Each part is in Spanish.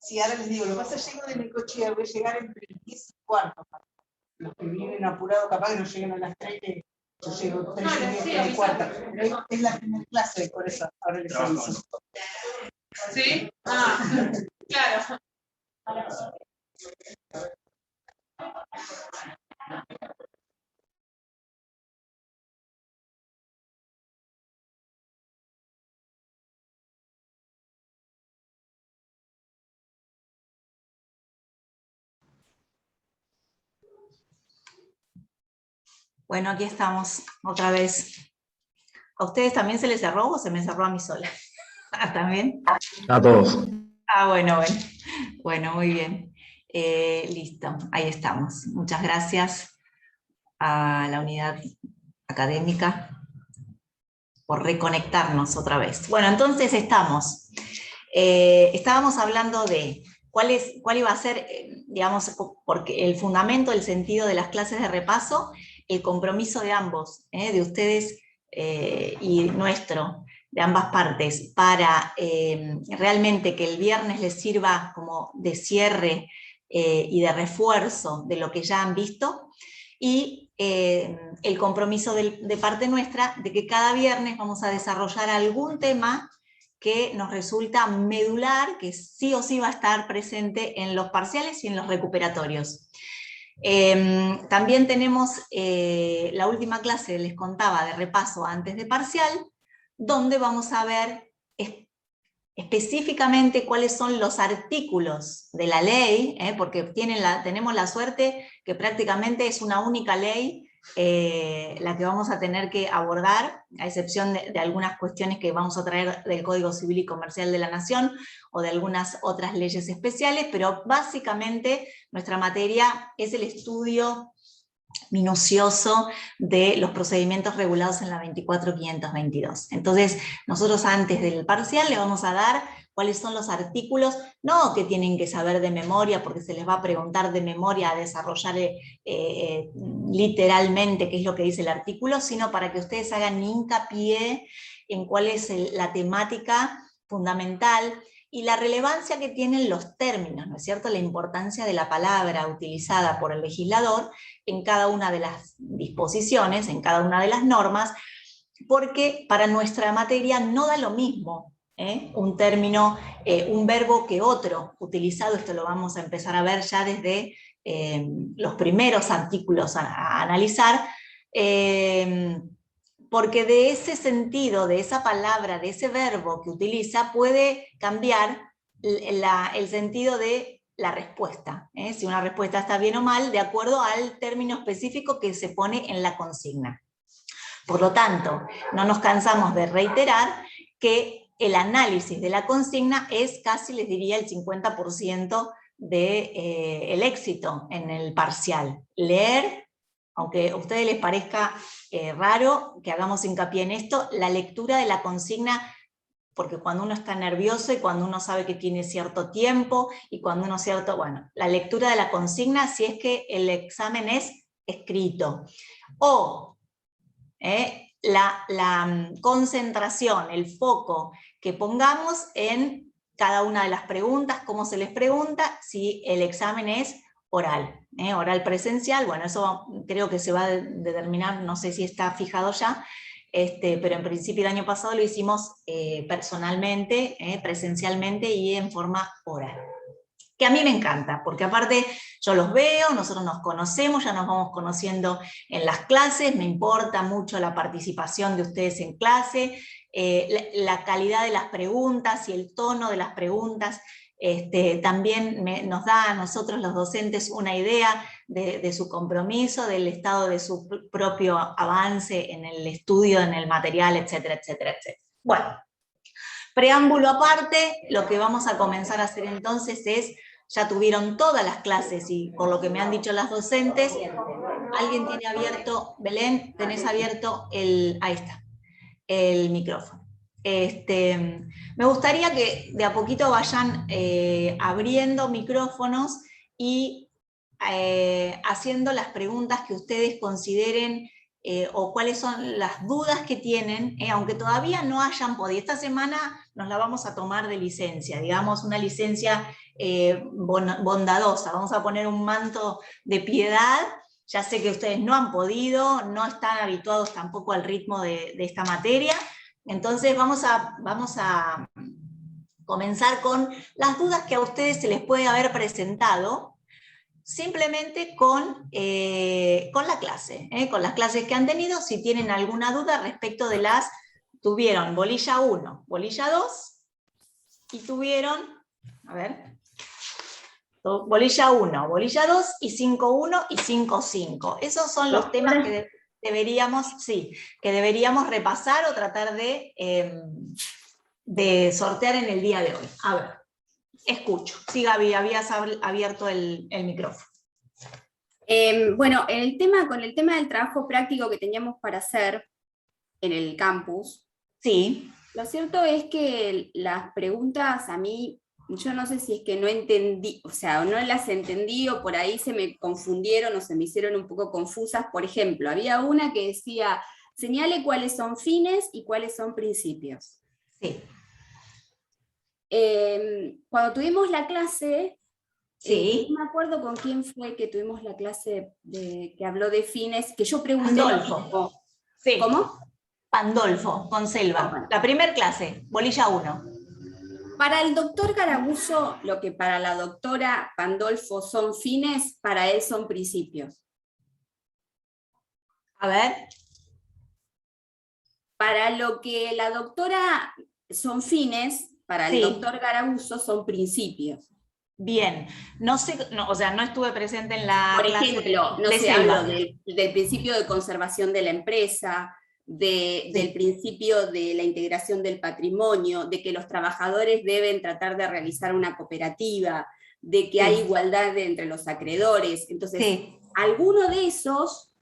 Sí, ahora les digo, lo que pasa es que llego de Necochea, voy a llegar entre 10:15. Los que vienen apurados capaz que no lleguen a las 3, que yo llego 3:15. Pero es la primera clase, por eso ahora les aviso. ¿Sí? Ah, claro. Bueno, aquí estamos otra vez. ¿A ustedes también se les cerró o se me cerró a mí sola? ¿También? A todos. Ah, bueno. Bueno, muy bien. Listo, ahí estamos. Muchas gracias a la unidad académica por reconectarnos otra vez. Bueno, entonces estábamos hablando de cuál iba a ser, digamos, porque el fundamento, el sentido de las clases de repaso, el compromiso de ambos, de ustedes y nuestro, de ambas partes, para realmente que el viernes les sirva como de cierre y de refuerzo de lo que ya han visto, y el compromiso de parte nuestra de que cada viernes vamos a desarrollar algún tema que nos resulta medular, que sí o sí va a estar presente en los parciales y en los recuperatorios. También tenemos la última clase, les contaba, de repaso antes de parcial, donde vamos a ver específicamente cuáles son los artículos de la ley, porque tenemos la suerte que prácticamente es una única ley la que vamos a tener que abordar, a excepción de algunas cuestiones que vamos a traer del Código Civil y Comercial de la Nación, o de algunas otras leyes especiales, pero básicamente nuestra materia es el estudio minucioso de los procedimientos regulados en la 24.522. Entonces, nosotros antes del parcial le vamos a dar cuáles son los artículos, no que tienen que saber de memoria, porque se les va a preguntar de memoria a desarrollar literalmente qué es lo que dice el artículo, sino para que ustedes hagan hincapié en cuál es la temática fundamental y la relevancia que tienen los términos, ¿no es cierto? La importancia de la palabra utilizada por el legislador en cada una de las disposiciones, en cada una de las normas, porque para nuestra materia no da lo mismo un término, un verbo que otro utilizado. Esto lo vamos a empezar a ver ya desde los primeros artículos a analizar, porque de ese sentido, de esa palabra, de ese verbo que utiliza, puede cambiar el sentido de la respuesta, si una respuesta está bien o mal, de acuerdo al término específico que se pone en la consigna. Por lo tanto, no nos cansamos de reiterar que el análisis de la consigna es casi, les diría, el 50% del éxito en el parcial. Leer, aunque a ustedes les parezca raro que hagamos hincapié en esto, la lectura de la consigna, porque cuando uno está nervioso y cuando uno sabe que tiene cierto tiempo y cuando uno bueno, la lectura de la consigna si es que el examen es escrito. O la concentración, el foco que pongamos en cada una de las preguntas, cómo se les pregunta, si el examen es oral, oral presencial, bueno, eso creo que se va a determinar, no sé si está fijado ya, pero en principio el año pasado lo hicimos personalmente, presencialmente y en forma oral. Que a mí me encanta, porque aparte yo los veo, nosotros nos conocemos, ya nos vamos conociendo en las clases, me importa mucho la participación de ustedes en clase, la calidad de las preguntas y el tono de las preguntas, también nos da a nosotros los docentes una idea de su compromiso, del estado de su propio avance en el estudio, en el material, etcétera, etcétera, etcétera. Bueno, preámbulo aparte, lo que vamos a comenzar a hacer entonces es, ya tuvieron todas las clases y por lo que me han dicho las docentes, alguien tiene abierto, Belén, tenés abierto ahí está, el micrófono. Me gustaría que de a poquito vayan abriendo micrófonos y haciendo las preguntas que ustedes consideren o cuáles son las dudas que tienen, aunque todavía no hayan podido. Esta semana nos la vamos a tomar de licencia, digamos una licencia bondadosa, vamos a poner un manto de piedad. Ya sé que ustedes no han podido, no están habituados tampoco al ritmo de esta materia, entonces vamos a comenzar con las dudas que a ustedes se les puede haber presentado, simplemente con la clase, con las clases que han tenido. Si tienen alguna duda respecto de las, tuvieron bolilla 1, bolilla 2, y tuvieron, a ver, bolilla 1, bolilla 2, y 5.1 y 5.5. Esos son los temas que deberíamos repasar o tratar de sortear en el día de hoy. A ver. Escucho. Sí, Gaby, habías abierto el micrófono. Bueno, con el tema del trabajo práctico que teníamos para hacer en el campus, sí. Lo cierto es que las preguntas a mí, yo no sé si es que no entendí, o sea, no las entendí o por ahí se me confundieron o se me hicieron un poco confusas. Por ejemplo, había una que decía, señale cuáles son fines y cuáles son principios. Sí. Cuando tuvimos la clase, sí. no me acuerdo con quién fue que tuvimos la clase que habló de fines, que yo pregunté... Pandolfo. Sí. ¿Cómo? Pandolfo, con Selva. Bueno. La primer clase, bolilla 1. Para el doctor Garabullo, lo que para la doctora Pandolfo son fines, para él son principios. A ver. Para lo que la doctora son fines, para el doctor Garabullo son principios. Bien, no sé, o sea, no estuve presente en la Por clase ejemplo, no sé, hablo del principio de conservación de la empresa, del principio de la integración del patrimonio, de que los trabajadores deben tratar de realizar una cooperativa, de que hay igualdad entre los acreedores. Entonces, alguno de esos,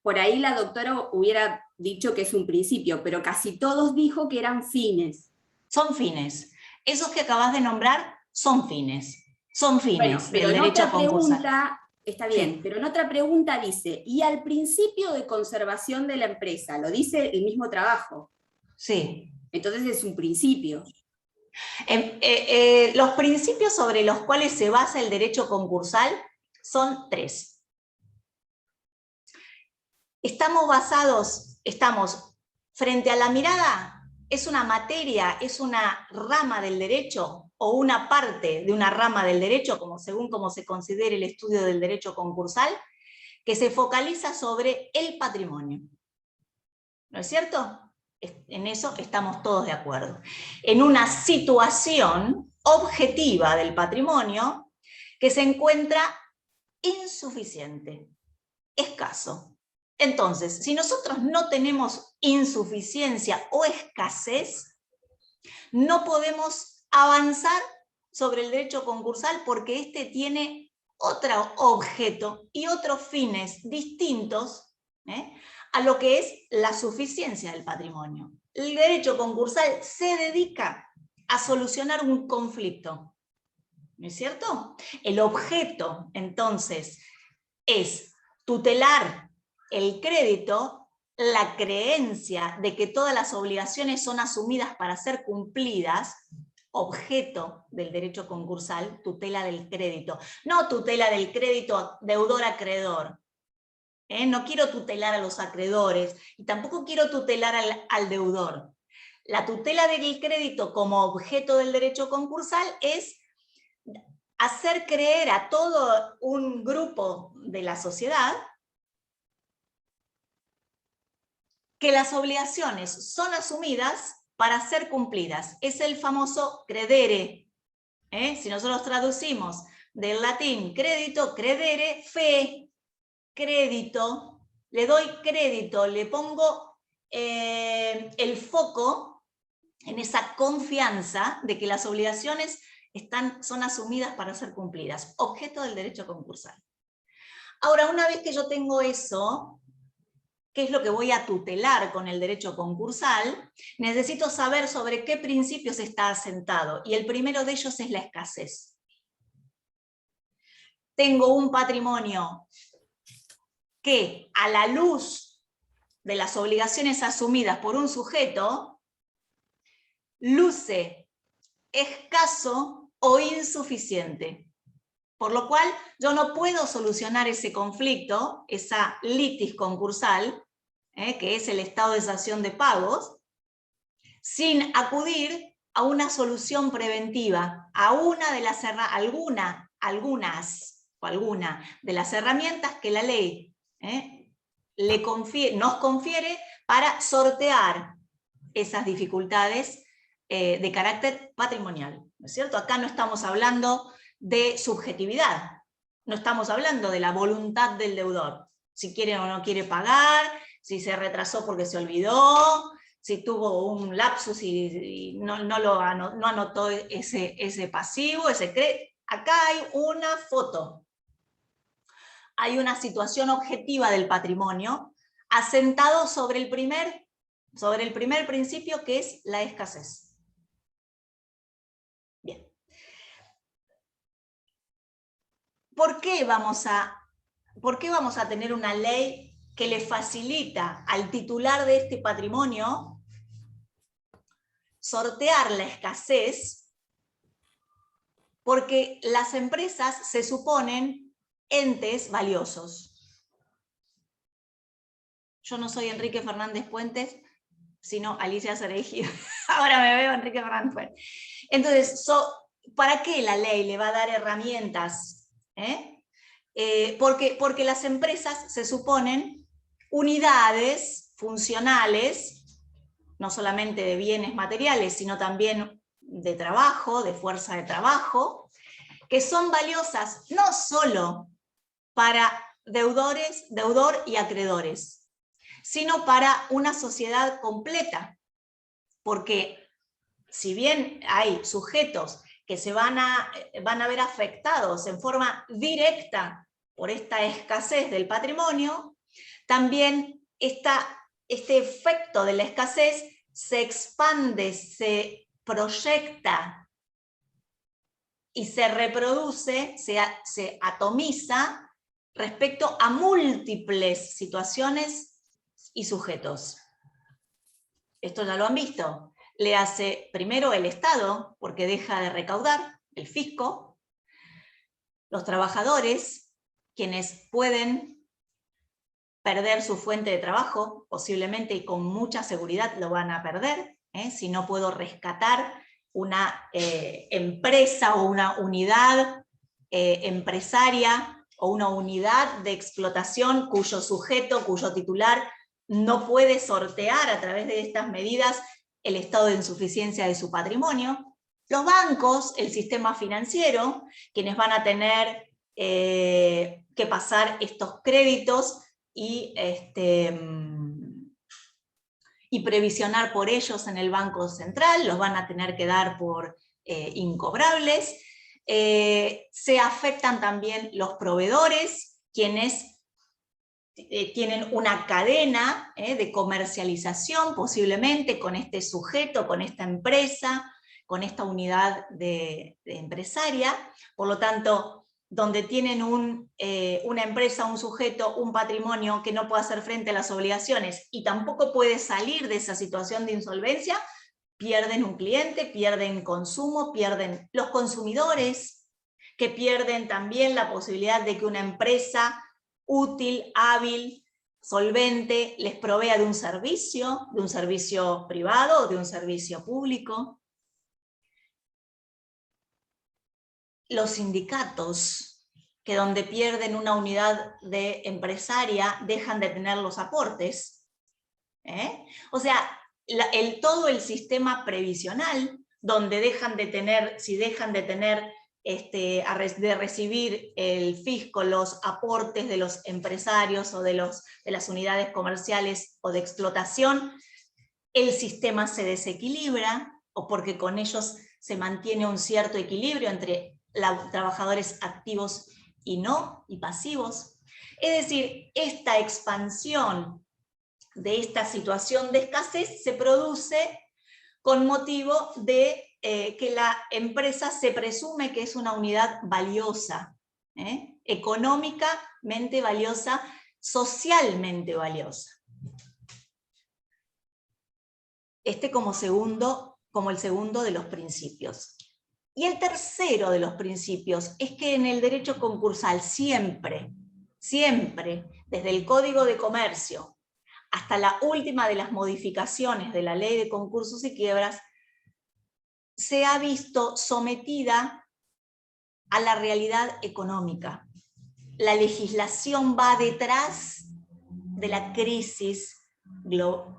por ahí la doctora hubiera dicho que es un principio, pero casi todos dijo que eran fines. Son fines. Esos que acabas de nombrar son fines. Son fines pero del derecho a concursar. Está bien, pero en otra pregunta dice, y al principio de conservación de la empresa, lo dice el mismo trabajo. Sí. Entonces es un principio. Los principios sobre los cuales se basa el derecho concursal son 3. Estamos frente a la mirada, ¿es una materia, es una rama del derecho o una parte de una rama del derecho, según como se considere el estudio del derecho concursal, que se focaliza sobre el patrimonio? ¿No es cierto? En eso estamos todos de acuerdo. En una situación objetiva del patrimonio que se encuentra insuficiente, escaso. Entonces, si nosotros no tenemos insuficiencia o escasez, no podemos avanzar sobre el derecho concursal porque este tiene otro objeto y otros fines distintos a lo que es la suficiencia del patrimonio. El derecho concursal se dedica a solucionar un conflicto, ¿no es cierto? El objeto, entonces, es tutelar el crédito, la creencia de que todas las obligaciones son asumidas para ser cumplidas, objeto del derecho concursal, tutela del crédito. No tutela del crédito deudor-acreedor. No quiero tutelar a los acreedores y tampoco quiero tutelar al deudor. La tutela del crédito como objeto del derecho concursal es hacer creer a todo un grupo de la sociedad que las obligaciones son asumidas para ser cumplidas. Es el famoso credere. Si nosotros traducimos del latín crédito, credere, fe, crédito, le doy crédito, le pongo el foco en esa confianza de que las obligaciones son asumidas para ser cumplidas. Objeto del derecho concursal. Ahora, una vez que yo tengo eso, ¿qué es lo que voy a tutelar con el derecho concursal? Necesito saber sobre qué principios está asentado, y el primero de ellos es la escasez. Tengo un patrimonio que, a la luz de las obligaciones asumidas por un sujeto luce escaso o insuficiente. Por lo cual yo no puedo solucionar ese conflicto, esa litis concursal, que es el estado de cesación de pagos, sin acudir a una solución preventiva, a una de las alguna de las herramientas que la ley nos confiere para sortear esas dificultades de carácter patrimonial, ¿no es cierto? Acá no estamos hablando de subjetividad, no estamos hablando de la voluntad del deudor, si quiere o no quiere pagar, si se retrasó porque se olvidó, si tuvo un lapsus y no anotó ese pasivo, ese crédito. Acá hay una foto, hay una situación objetiva del patrimonio asentado sobre el primer principio, que es la escasez. Bien. ¿Por qué vamos a tener una ley que le facilita al titular de este patrimonio sortear la escasez? Porque las empresas se suponen entes valiosos. Yo no soy Enrique Fernández Puentes, sino Alicia Cereijido. Ahora me veo Enrique Fernández Puentes. Entonces, ¿para qué la ley le va a dar herramientas? Porque las empresas se suponen unidades funcionales, no solamente de bienes materiales, sino también de trabajo, de fuerza de trabajo, que son valiosas no solo para deudor y acreedores, sino para una sociedad completa. Porque si bien hay sujetos que se van a ver afectados en forma directa por esta escasez del patrimonio, también este efecto de la escasez se expande, se proyecta y se reproduce, se atomiza respecto a múltiples situaciones y sujetos. Esto ya lo han visto. Le hace primero el Estado, porque deja de recaudar, el fisco, los trabajadores, quienes pueden perder su fuente de trabajo, posiblemente y con mucha seguridad lo van a perder, si no puedo rescatar una empresa o una unidad empresaria o una unidad de explotación cuyo sujeto, cuyo titular no puede sortear a través de estas medidas el estado de insuficiencia de su patrimonio. Los bancos, el sistema financiero, quienes van a tener que pasar estos créditos y previsionar por ellos en el Banco Central, los van a tener que dar por incobrables. Se afectan también los proveedores, quienes tienen una cadena de comercialización posiblemente con este sujeto, con esta empresa, con esta unidad de empresaria. Por lo tanto, donde tienen una empresa, un sujeto, un patrimonio que no puede hacer frente a las obligaciones y tampoco puede salir de esa situación de insolvencia, pierden un cliente, pierden consumo, pierden los consumidores, que pierden también la posibilidad de que una empresa útil, hábil, solvente, les provea de un servicio privado o de un servicio público. Los sindicatos, que donde pierden una unidad de empresaria, dejan de tener los aportes. O sea, todo el sistema previsional, donde si dejan de tener de recibir el fisco los aportes de los empresarios o de las unidades comerciales o de explotación, el sistema se desequilibra, o porque con ellos se mantiene un cierto equilibrio entre trabajadores activos y pasivos. Es decir, esta expansión de esta situación de escasez se produce con motivo de que la empresa se presume que es una unidad valiosa, económicamente valiosa, socialmente valiosa. como el segundo de los principios. Y el tercero de los principios es que en el derecho concursal siempre, desde el Código de Comercio hasta la última de las modificaciones de la Ley de Concursos y Quiebras, se ha visto sometida a la realidad económica. La legislación va detrás de la crisis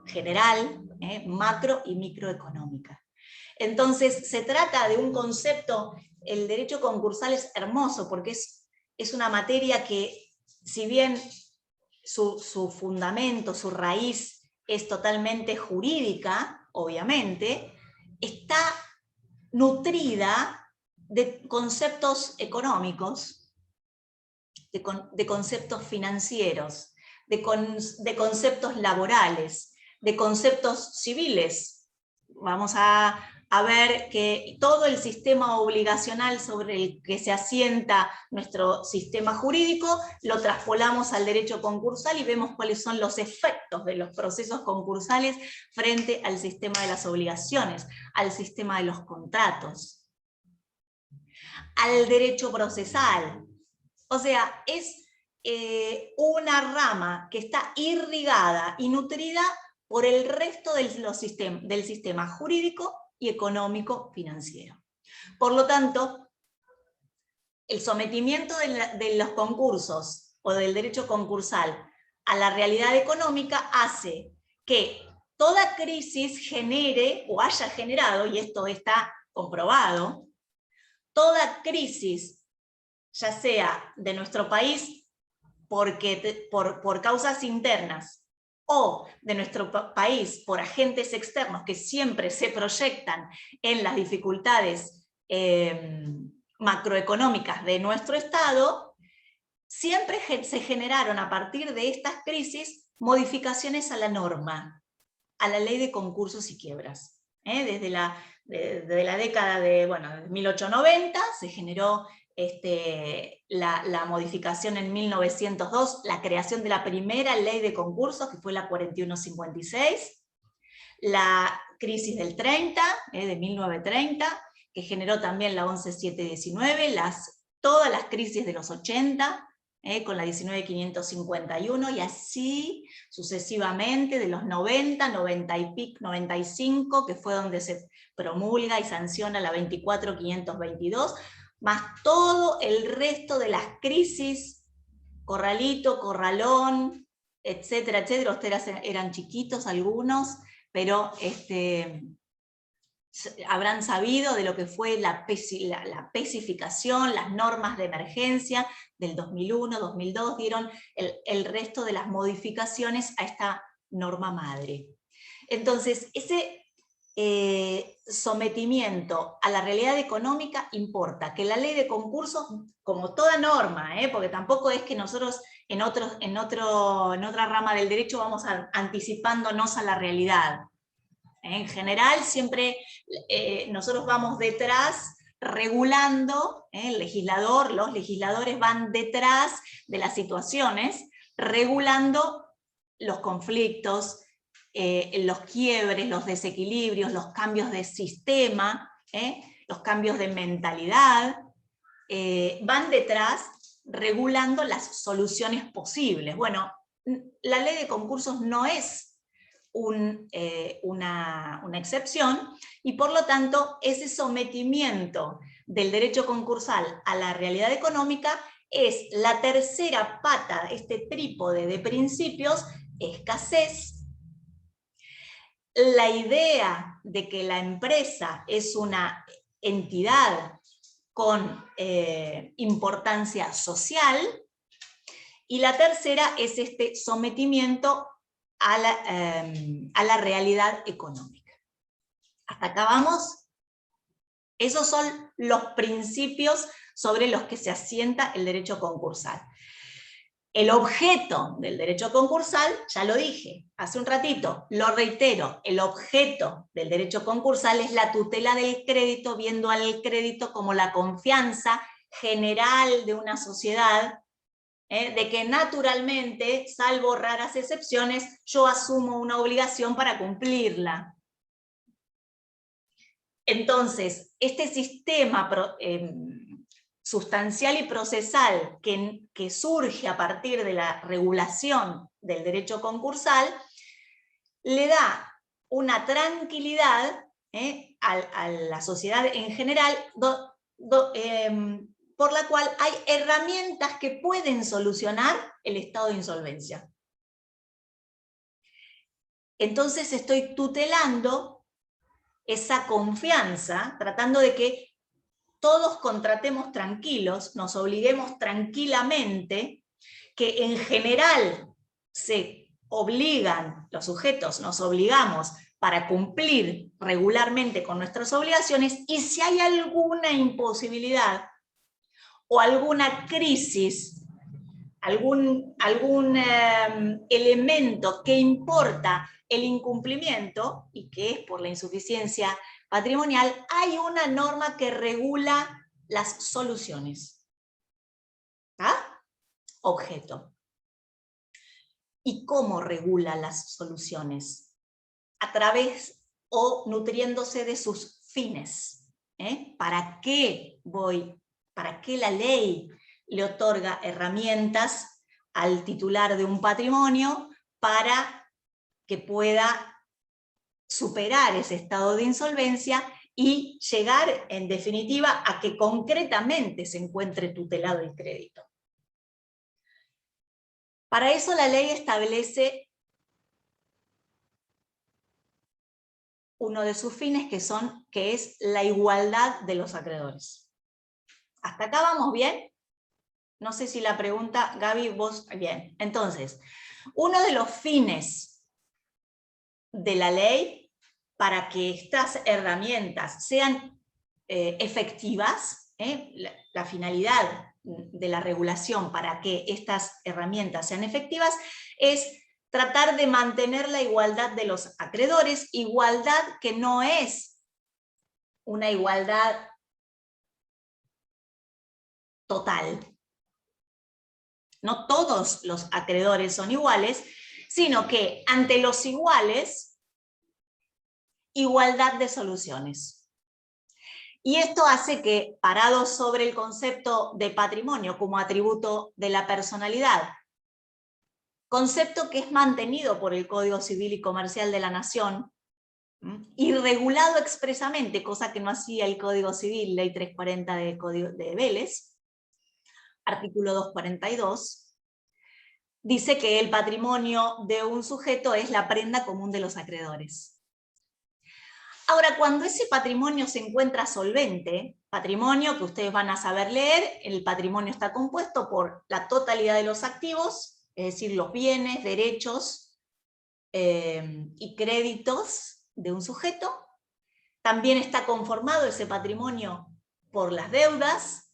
general, macro y microeconómica. Entonces, se trata de un concepto, el derecho concursal es hermoso, porque es una materia que, si bien su fundamento, su raíz es totalmente jurídica, obviamente, está nutrida de conceptos económicos, de conceptos financieros, de conceptos laborales, de conceptos civiles. Vamos a ver que todo el sistema obligacional sobre el que se asienta nuestro sistema jurídico lo traspolamos al derecho concursal y vemos cuáles son los efectos de los procesos concursales frente al sistema de las obligaciones, al sistema de los contratos, al derecho procesal. O sea, es una rama que está irrigada y nutrida por el resto del sistema jurídico y económico financiero. Por lo tanto, el sometimiento de los concursos o del derecho concursal a la realidad económica hace que toda crisis genere o haya generado, y esto está comprobado, toda crisis, ya sea de nuestro país por causas internas, o de nuestro país por agentes externos que siempre se proyectan en las dificultades macroeconómicas de nuestro Estado, siempre se generaron a partir de estas crisis modificaciones a la norma, a la ley de concursos y quiebras. Desde la década de 1890 se generó la modificación en 1902, la creación de la primera ley de concursos, que fue la 4156, la crisis del 30, de 1930, que generó también la 11719, todas las crisis de los 80, con la 19551, y así sucesivamente de los 90, 95, que fue donde se promulga y sanciona la 24522, más todo el resto de las crisis, Corralito, Corralón, etcétera, etcétera. Ustedes eran chiquitos algunos, pero habrán sabido de lo que fue la PESificación, las normas de emergencia del 2001, 2002, dieron el resto de las modificaciones a esta norma madre. Entonces, ese sometimiento a la realidad económica importa que la ley de concursos, como toda norma, porque tampoco es que nosotros en otra rama del derecho vamos anticipándonos a la realidad. En general siempre nosotros vamos detrás regulando, los legisladores van detrás de las situaciones, regulando los conflictos, los quiebres, los desequilibrios, los cambios de sistema, los cambios de mentalidad, van detrás regulando las soluciones posibles. Bueno, la ley de concursos no es una excepción, y por lo tanto ese sometimiento del derecho concursal a la realidad económica es la tercera pata, este trípode de principios: escasez, la idea de que la empresa es una entidad con importancia social, y la tercera es este sometimiento a la realidad económica. ¿Hasta acá vamos? Esos son los principios sobre los que se asienta el derecho concursal. El objeto del derecho concursal, ya lo dije hace un ratito, lo reitero, el objeto del derecho concursal es la tutela del crédito, viendo al crédito como la confianza general de una sociedad, de que naturalmente, salvo raras excepciones, yo asumo una obligación para cumplirla. Entonces, este sistema sustancial y procesal que surge a partir de la regulación del derecho concursal, le da una tranquilidad a la sociedad en general, por la cual hay herramientas que pueden solucionar el estado de insolvencia. Entonces estoy tutelando esa confianza, tratando de que todos contratemos tranquilos, nos obliguemos tranquilamente, que en general se obligan, los sujetos nos obligamos para cumplir regularmente con nuestras obligaciones, y si hay alguna imposibilidad o alguna crisis, algún elemento que importa el incumplimiento, y que es por la insuficiencia patrimonial, hay una norma que regula las soluciones. ¿Ah? Objeto. ¿Y cómo regula las soluciones? A través o nutriéndose de sus fines. ¿Para qué la ley le otorga herramientas al titular de un patrimonio para que pueda superar ese estado de insolvencia y llegar, en definitiva, a que concretamente se encuentre tutelado el crédito? Para eso la ley establece uno de sus fines, que es la igualdad de los acreedores. ¿Hasta acá vamos bien? No sé si la pregunta, Gaby, vos, bien. Entonces, uno de los fines de la ley para que estas herramientas sean efectivas, la finalidad de la regulación para que estas herramientas sean efectivas es tratar de mantener la igualdad de los acreedores, igualdad que no es una igualdad total. No todos los acreedores son iguales, sino que ante los iguales, igualdad de soluciones. Y esto hace que, parados sobre el concepto de patrimonio como atributo de la personalidad, concepto que es mantenido por el Código Civil y Comercial de la Nación, y regulado expresamente, cosa que no hacía el Código Civil, Ley 340 de Vélez, artículo 242, dice que el patrimonio de un sujeto es la prenda común de los acreedores. Ahora, cuando ese patrimonio se encuentra solvente, patrimonio que ustedes van a saber leer, el patrimonio está compuesto por la totalidad de los activos, es decir, los bienes, derechos y créditos de un sujeto. También está conformado ese patrimonio por las deudas,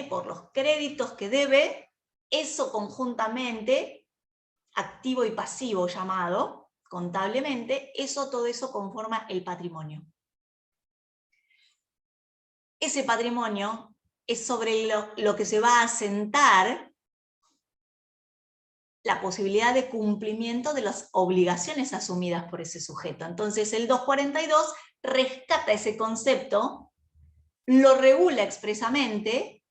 por los créditos que debe, eso conjuntamente, activo y pasivo llamado, contablemente, todo eso conforma el patrimonio. Ese patrimonio es sobre lo que se va a asentar la posibilidad de cumplimiento de las obligaciones asumidas por ese sujeto. Entonces el 242 rescata ese concepto, lo regula expresamente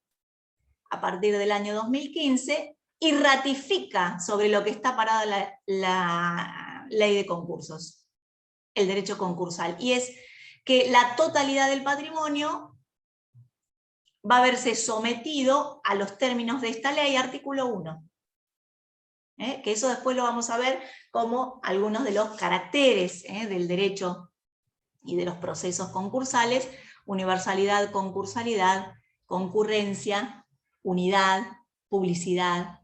a partir del año 2015 y ratifica sobre lo que está parada la ley de concursos, el derecho concursal, y es que la totalidad del patrimonio va a verse sometido a los términos de esta ley, artículo 1. Que eso después lo vamos a ver como algunos de los caracteres del derecho y de los procesos concursales: universalidad, concursalidad, concurrencia, unidad, publicidad.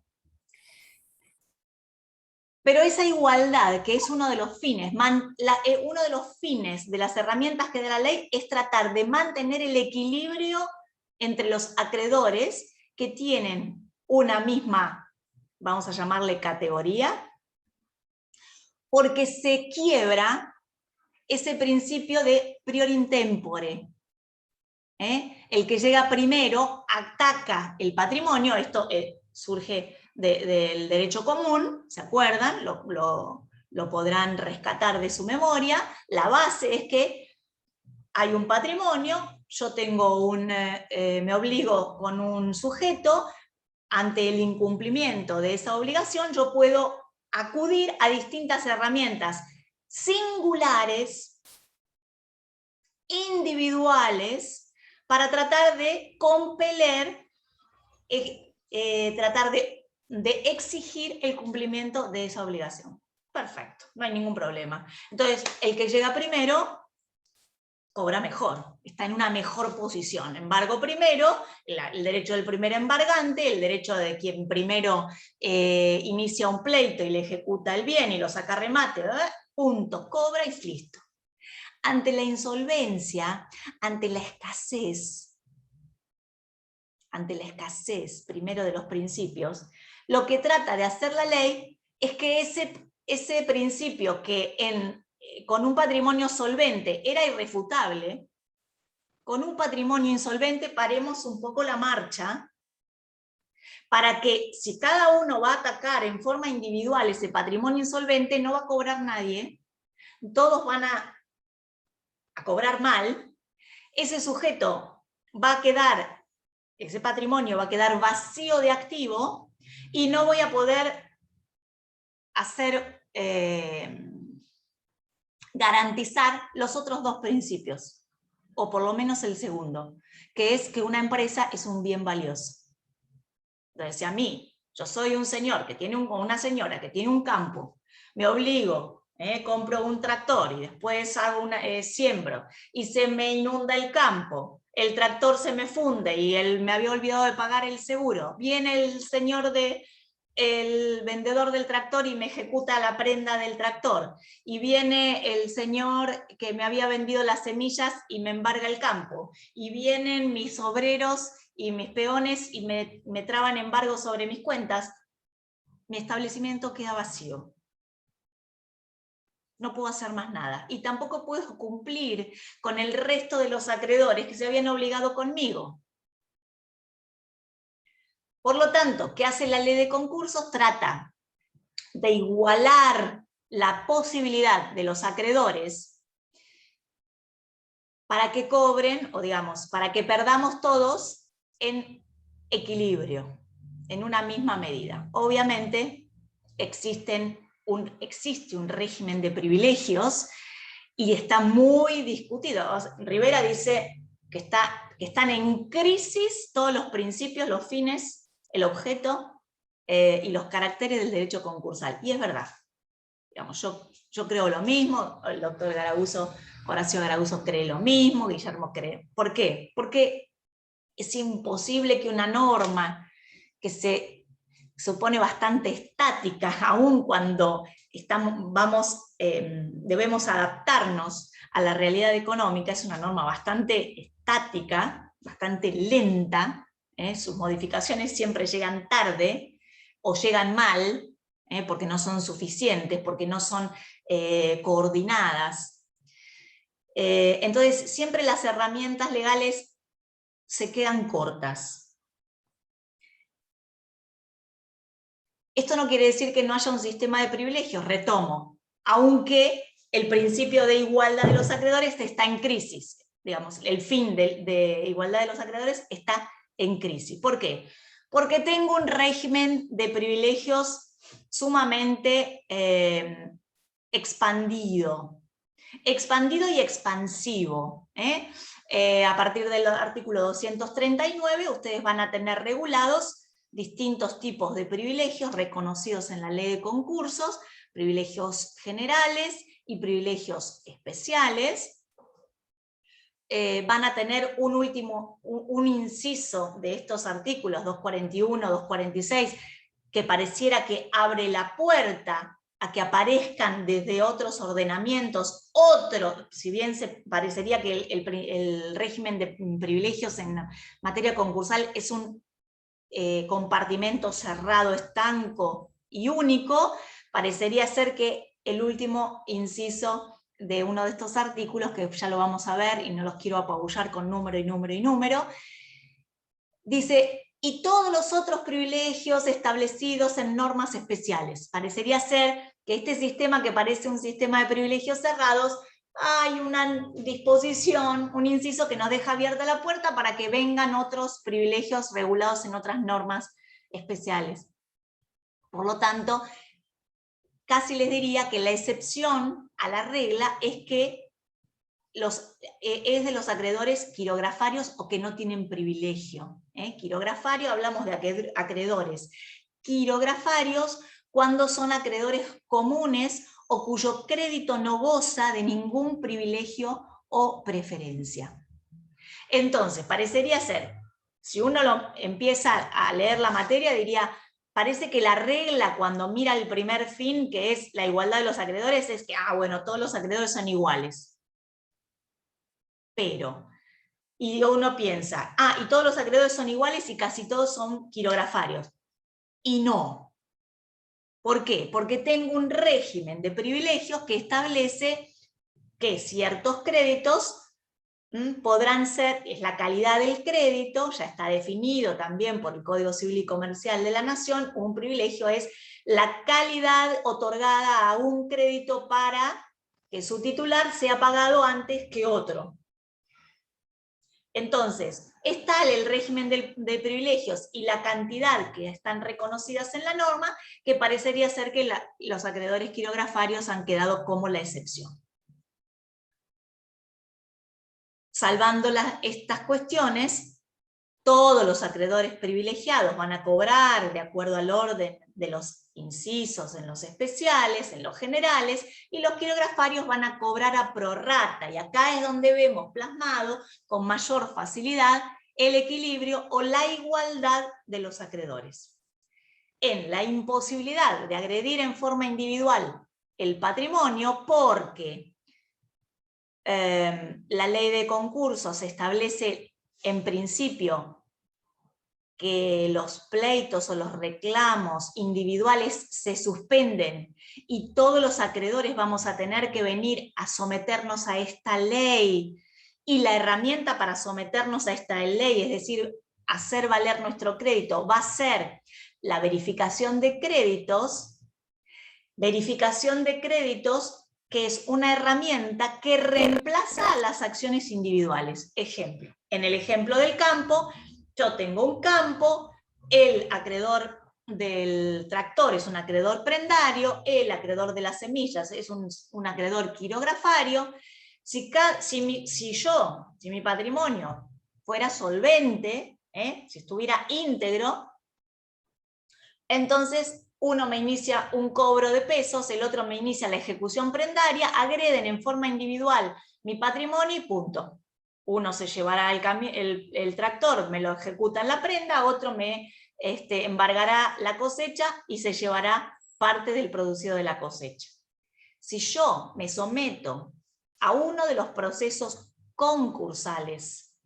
Pero esa igualdad, que es uno de los fines, de las herramientas que da la ley, es tratar de mantener el equilibrio entre los acreedores que tienen una misma, vamos a llamarle categoría, porque se quiebra ese principio de priori in tempore. El que llega primero ataca el patrimonio, esto surge del derecho común, ¿se acuerdan? Lo podrán rescatar de su memoria. La base es que hay un patrimonio, yo tengo me obligo con un sujeto, ante el incumplimiento de esa obligación yo puedo acudir a distintas herramientas singulares, individuales, para tratar de compeler, tratar de exigir el cumplimiento de esa obligación. Perfecto, no hay ningún problema. Entonces, el que llega primero cobra mejor, está en una mejor posición. Embargo primero, el derecho del primer embargante, el derecho de quien primero inicia un pleito y le ejecuta el bien y lo saca a remate, ¿verdad? Punto, cobra y listo. Ante la insolvencia, ante la escasez primero de los principios, lo que trata de hacer la ley es que ese principio que con un patrimonio solvente era irrefutable, con un patrimonio insolvente paremos un poco la marcha, para que si cada uno va a atacar en forma individual ese patrimonio insolvente, no va a cobrar nadie, todos van a cobrar mal, ese sujeto va a quedar, ese patrimonio va a quedar vacío de activo, y no voy a poder garantizar los otros dos principios, o por lo menos el segundo, que es que una empresa es un bien valioso. Entonces, si a mí, yo soy un señor que tiene una señora que tiene un campo, me obligo, compro un tractor y después hago siembro, y se me inunda el campo, el tractor se me funde y me había olvidado de pagar el seguro, viene el vendedor del tractor y me ejecuta la prenda del tractor, y viene el señor que me había vendido las semillas y me embarga el campo, y vienen mis obreros y mis peones y me traban embargo sobre mis cuentas, mi establecimiento queda vacío. No puedo hacer más nada, y tampoco puedo cumplir con el resto de los acreedores que se habían obligado conmigo. Por lo tanto, ¿qué hace la ley de concursos? Trata de igualar la posibilidad de los acreedores para que cobren, o digamos, para que perdamos todos en equilibrio, en una misma medida. Obviamente existe un régimen de privilegios y está muy discutido. Rivera dice que están en crisis todos los principios, los fines, el objeto y los caracteres del derecho concursal. Y es verdad. Digamos, yo creo lo mismo, el doctor Horacio Garaguso cree lo mismo, Guillermo cree. ¿Por qué? Porque es imposible que una norma que se supone bastante estática, aun cuando debemos adaptarnos a la realidad económica, es una norma bastante estática, bastante lenta, sus modificaciones siempre llegan tarde o llegan mal, porque no son suficientes, porque no son coordinadas. Entonces siempre las herramientas legales se quedan cortas. Esto no quiere decir que no haya un sistema de privilegios, retomo, aunque el principio de igualdad de los acreedores está en crisis. Digamos, el fin de igualdad de los acreedores está en crisis. ¿Por qué? Porque tengo un régimen de privilegios sumamente expandido y expansivo. A partir del artículo 239 ustedes van a tener regulados distintos tipos de privilegios reconocidos en la ley de concursos, privilegios generales y privilegios especiales. Van a tener un inciso de estos artículos 241, 246, que pareciera que abre la puerta a que aparezcan desde otros ordenamientos, si bien parecería que el régimen de privilegios en materia concursal es un compartimento cerrado, estanco y único, parecería ser que el último inciso de uno de estos artículos, que ya lo vamos a ver y no los quiero apabullar con número y número y número, dice: y todos los otros privilegios establecidos en normas especiales. Parecería ser que este sistema, que parece un sistema de privilegios cerrados, hay una disposición, un inciso que nos deja abierta la puerta para que vengan otros privilegios regulados en otras normas especiales. Por lo tanto, casi les diría que la excepción a la regla es que es de los acreedores quirografarios o que no tienen privilegio. Quirografario, hablamos de acreedores quirografarios cuando son acreedores comunes o cuyo crédito no goza de ningún privilegio o preferencia. Entonces, parecería ser, si uno empieza a leer la materia, diría, parece que la regla cuando mira el primer fin, que es la igualdad de los acreedores, es que, bueno, todos los acreedores son iguales. Pero, y uno piensa, y todos los acreedores son iguales y casi todos son quirografarios. Y no. ¿Por qué? Porque tengo un régimen de privilegios que establece que ciertos créditos podrán ser, es la calidad del crédito, ya está definido también por el Código Civil y Comercial de la Nación, un privilegio es la calidad otorgada a un crédito para que su titular sea pagado antes que otro. Entonces, es tal el régimen de privilegios y la cantidad que están reconocidas en la norma que parecería ser que los acreedores quirografarios han quedado como la excepción. Salvando estas cuestiones, todos los acreedores privilegiados van a cobrar de acuerdo al orden de los incisos en los especiales, en los generales, y los quirografarios van a cobrar a prorrata, y acá es donde vemos plasmado con mayor facilidad el equilibrio o la igualdad de los acreedores. En la imposibilidad de agredir en forma individual el patrimonio, porque la ley de concursos establece en principio que los pleitos o los reclamos individuales se suspenden y todos los acreedores vamos a tener que venir a someternos a esta ley, y la herramienta para someternos a esta ley, es decir, hacer valer nuestro crédito, va a ser la verificación de créditos que es una herramienta que reemplaza a las acciones individuales. Ejemplo, en el ejemplo del campo, yo tengo un campo, el acreedor del tractor es un acreedor prendario, el acreedor de las semillas es un acreedor quirografario. Si mi patrimonio fuera solvente, si estuviera íntegro, entonces uno me inicia un cobro de pesos, el otro me inicia la ejecución prendaria, agreden en forma individual mi patrimonio y punto. Uno se llevará el tractor, me lo ejecuta en la prenda, otro me embargará la cosecha y se llevará parte del producido de la cosecha. Si yo me someto a uno de los procesos concursales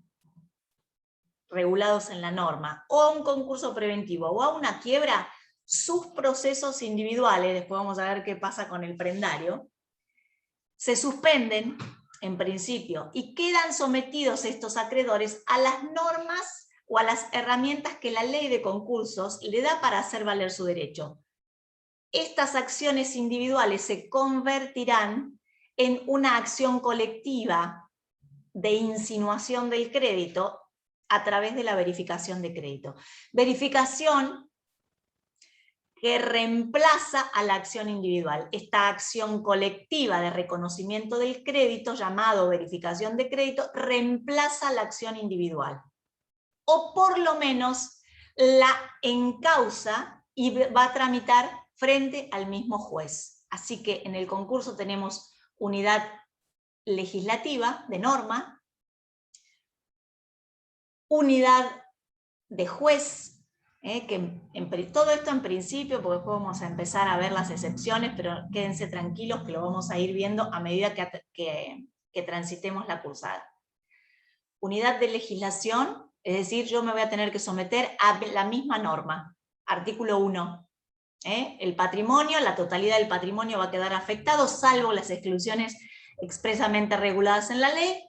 regulados en la norma, o a un concurso preventivo, o a una quiebra, sus procesos individuales, después vamos a ver qué pasa con el prendario, se suspenden en principio y quedan sometidos estos acreedores a las normas o a las herramientas que la ley de concursos le da para hacer valer su derecho. Estas acciones individuales se convertirán en una acción colectiva de insinuación del crédito a través de la verificación de crédito. Verificación que reemplaza a la acción individual. Esta acción colectiva de reconocimiento del crédito, llamado verificación de crédito, reemplaza la acción individual. O por lo menos la encausa y va a tramitar frente al mismo juez. Así que en el concurso tenemos unidad legislativa de norma, unidad de juez, todo esto en principio, porque después vamos a empezar a ver las excepciones, pero quédense tranquilos que lo vamos a ir viendo a medida que transitemos la cursada. Unidad de legislación, es decir, yo me voy a tener que someter a la misma norma, artículo 1. El patrimonio, la totalidad del patrimonio va a quedar afectado, salvo las exclusiones expresamente reguladas en la ley.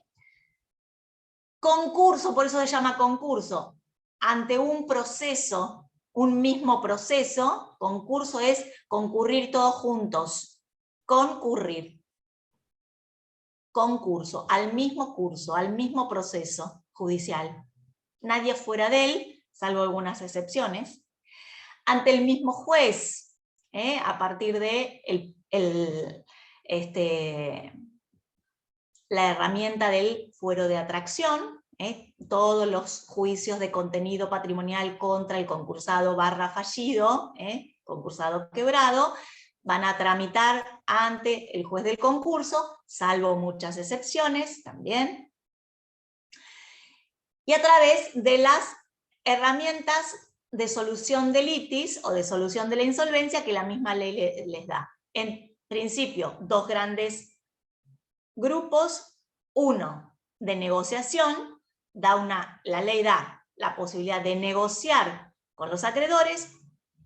Concurso, por eso se llama concurso. Ante un proceso, un mismo proceso, concurso es concurrir todos juntos. Concurrir. concurso, al mismo curso, al mismo proceso judicial. Nadie fuera de él, salvo algunas excepciones, ante el mismo juez, a partir de la herramienta del fuero de atracción, todos los juicios de contenido patrimonial contra el concursado / fallido, concursado quebrado, van a tramitar ante el juez del concurso, salvo muchas excepciones también, y a través de las herramientas de solución de litis o de solución de la insolvencia que la misma ley les da. En principio, dos grandes grupos, uno de negociación, la ley da la posibilidad de negociar con los acreedores,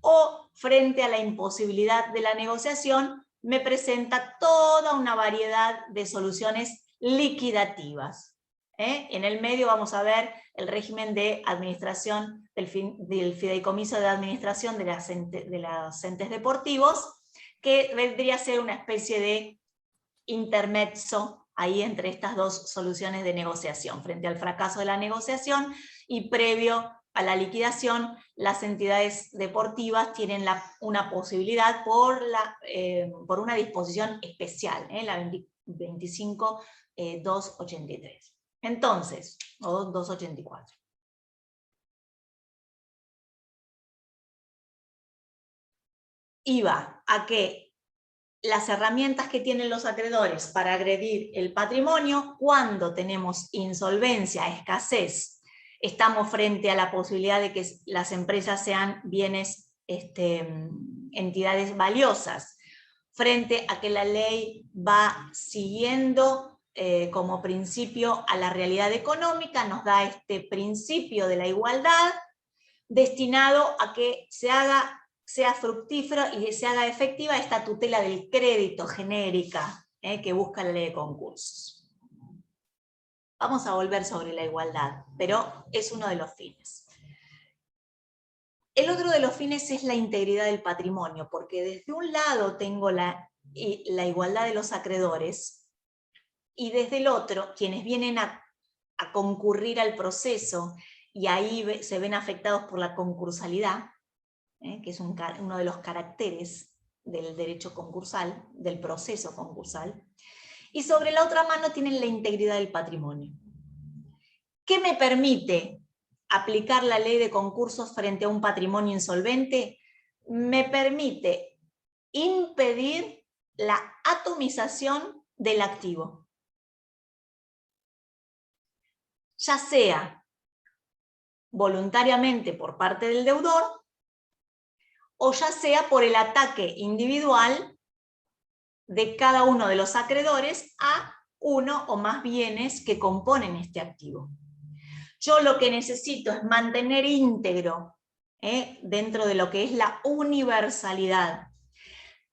o frente a la imposibilidad de la negociación, me presenta toda una variedad de soluciones liquidativas. En el medio vamos a ver el régimen de administración del fideicomiso de administración de los entes deportivos, que vendría a ser una especie de intermezzo ahí entre estas dos soluciones de negociación. Frente al fracaso de la negociación y previo a la liquidación, las entidades deportivas tienen una posibilidad por una disposición especial, la 25.283. Entonces, o 284. Iba a que las herramientas que tienen los acreedores para agredir el patrimonio, cuando tenemos insolvencia, escasez, estamos frente a la posibilidad de que las empresas sean bienes, entidades valiosas, frente a que la ley va siguiendo como principio a la realidad económica, nos da este principio de la igualdad, destinado a que sea fructífero y se haga efectiva esta tutela del crédito genérica que busca la ley de concursos. Vamos a volver sobre la igualdad, pero es uno de los fines. El otro de los fines es la integridad del patrimonio, porque desde un lado tengo la igualdad de los acreedores, y desde el otro, quienes vienen a concurrir al proceso, y ahí se ven afectados por la concursalidad, que es uno de los caracteres del derecho concursal, del proceso concursal, y sobre la otra mano tienen la integridad del patrimonio. ¿Qué me permite aplicar la ley de concursos frente a un patrimonio insolvente? Me permite impedir la atomización del activo. Ya sea voluntariamente por parte del deudor, o ya sea por el ataque individual de cada uno de los acreedores a uno o más bienes que componen este activo. Yo lo que necesito es mantener íntegro, dentro de lo que es la universalidad,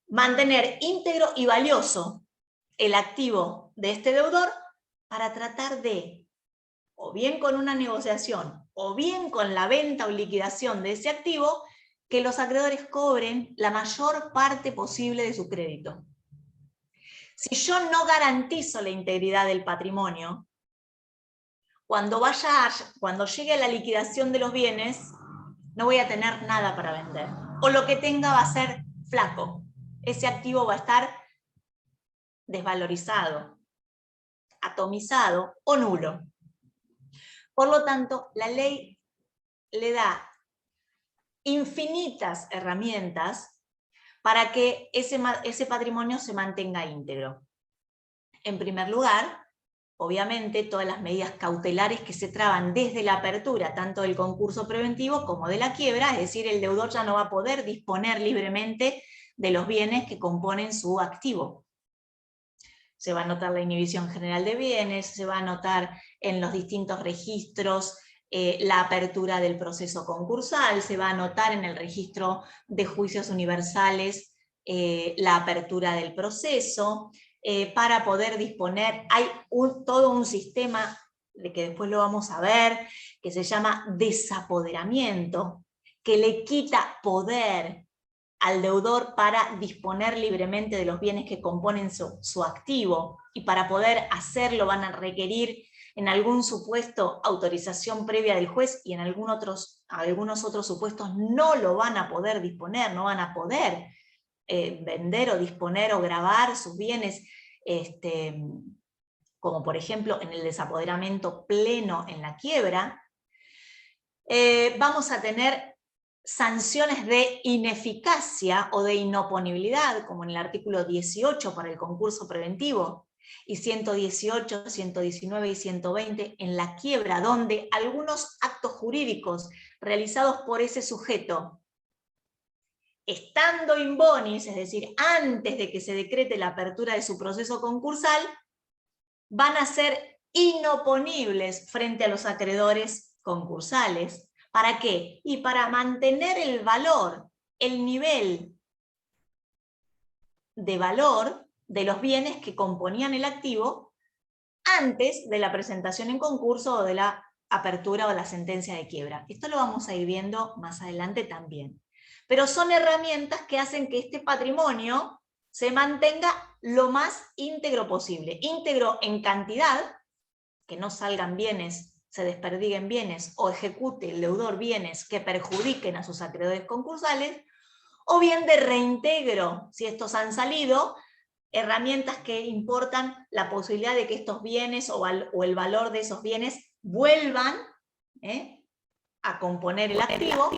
mantener íntegro y valioso el activo de este deudor para tratar de, o bien con una negociación, o bien con la venta o liquidación de ese activo, que los acreedores cobren la mayor parte posible de su crédito. Si yo no garantizo la integridad del patrimonio, cuando llegue a la liquidación de los bienes, no voy a tener nada para vender. O lo que tenga va a ser flaco. Ese activo va a estar desvalorizado, atomizado o nulo. Por lo tanto, la ley le da infinitas herramientas para que ese patrimonio se mantenga íntegro. En primer lugar, obviamente, todas las medidas cautelares que se traban desde la apertura, tanto del concurso preventivo como de la quiebra, es decir, el deudor ya no va a poder disponer libremente de los bienes que componen su activo. Se va a notar la inhibición general de bienes, se va a notar en los distintos registros la apertura del proceso concursal, se va a notar en el registro de juicios universales la apertura del proceso, para poder disponer, hay todo un sistema, de que después lo vamos a ver, que se llama desapoderamiento, que le quita poder al deudor para disponer libremente de los bienes que componen su activo, y para poder hacerlo van a requerir en algún supuesto autorización previa del juez, y en algunos otros supuestos no lo van a poder disponer, no van a poder vender o disponer o gravar sus bienes, como por ejemplo en el desapoderamiento pleno en la quiebra. Vamos a tener sanciones de ineficacia o de inoponibilidad, como en el artículo 18 para el concurso preventivo, y 118, 119 y 120 en la quiebra, donde algunos actos jurídicos realizados por ese sujeto, estando in bonis, es decir, antes de que se decrete la apertura de su proceso concursal, van a ser inoponibles frente a los acreedores concursales. ¿Para qué? Y para mantener el valor, el nivel de valor de los bienes que componían el activo antes de la presentación en concurso o de la apertura o la sentencia de quiebra. Esto lo vamos a ir viendo más adelante también. Pero son herramientas que hacen que este patrimonio se mantenga lo más íntegro posible. Íntegro en cantidad, que no salgan bienes, se desperdiguen bienes o ejecute el deudor bienes que perjudiquen a sus acreedores concursales, o bien de reintegro, si estos han salido, herramientas que importan la posibilidad de que estos bienes o el valor de esos bienes vuelvan a componer el activo,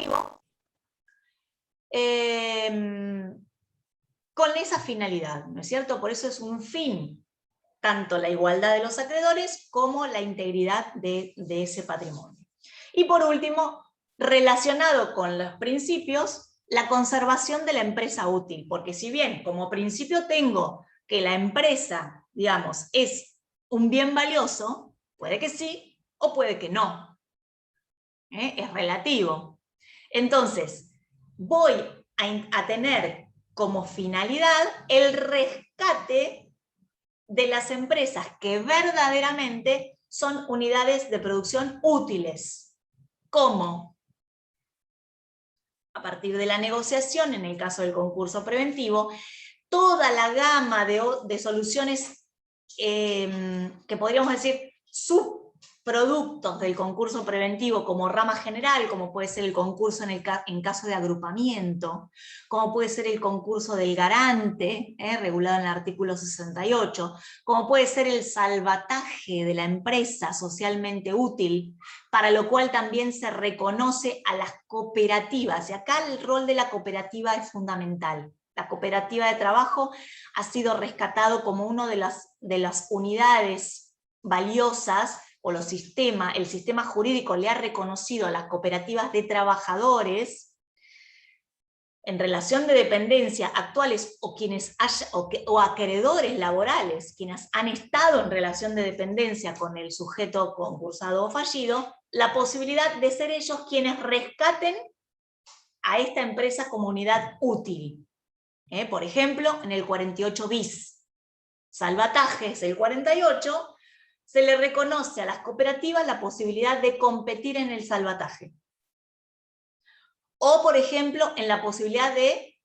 con esa finalidad, ¿no es cierto? Por eso es un fin, tanto la igualdad de los acreedores como la integridad de ese patrimonio. Y por último, relacionado con los principios, la conservación de la empresa útil, porque si bien como principio tengo que la empresa, digamos, es un bien valioso, puede que sí o puede que no. Es relativo. Entonces, voy a tener como finalidad el rescate de las empresas que verdaderamente son unidades de producción útiles. ¿Cómo? A partir de la negociación, en el caso del concurso preventivo, toda la gama de soluciones que podríamos decir subproductos del concurso preventivo como rama general, como puede ser el concurso en caso de agrupamiento, como puede ser el concurso del garante, regulado en el artículo 68, como puede ser el salvataje de la empresa socialmente útil, para lo cual también se reconoce a las cooperativas, y acá el rol de la cooperativa es fundamental. La cooperativa de trabajo ha sido rescatado como una de las unidades valiosas, o el sistema jurídico le ha reconocido a las cooperativas de trabajadores en relación de dependencia actuales o acreedores laborales, quienes han estado en relación de dependencia con el sujeto concursado o fallido, la posibilidad de ser ellos quienes rescaten a esta empresa como unidad útil. Por ejemplo, en el 48 bis, salvatajes el 48, se le reconoce a las cooperativas la posibilidad de competir en el salvataje. O, por ejemplo, en la posibilidad de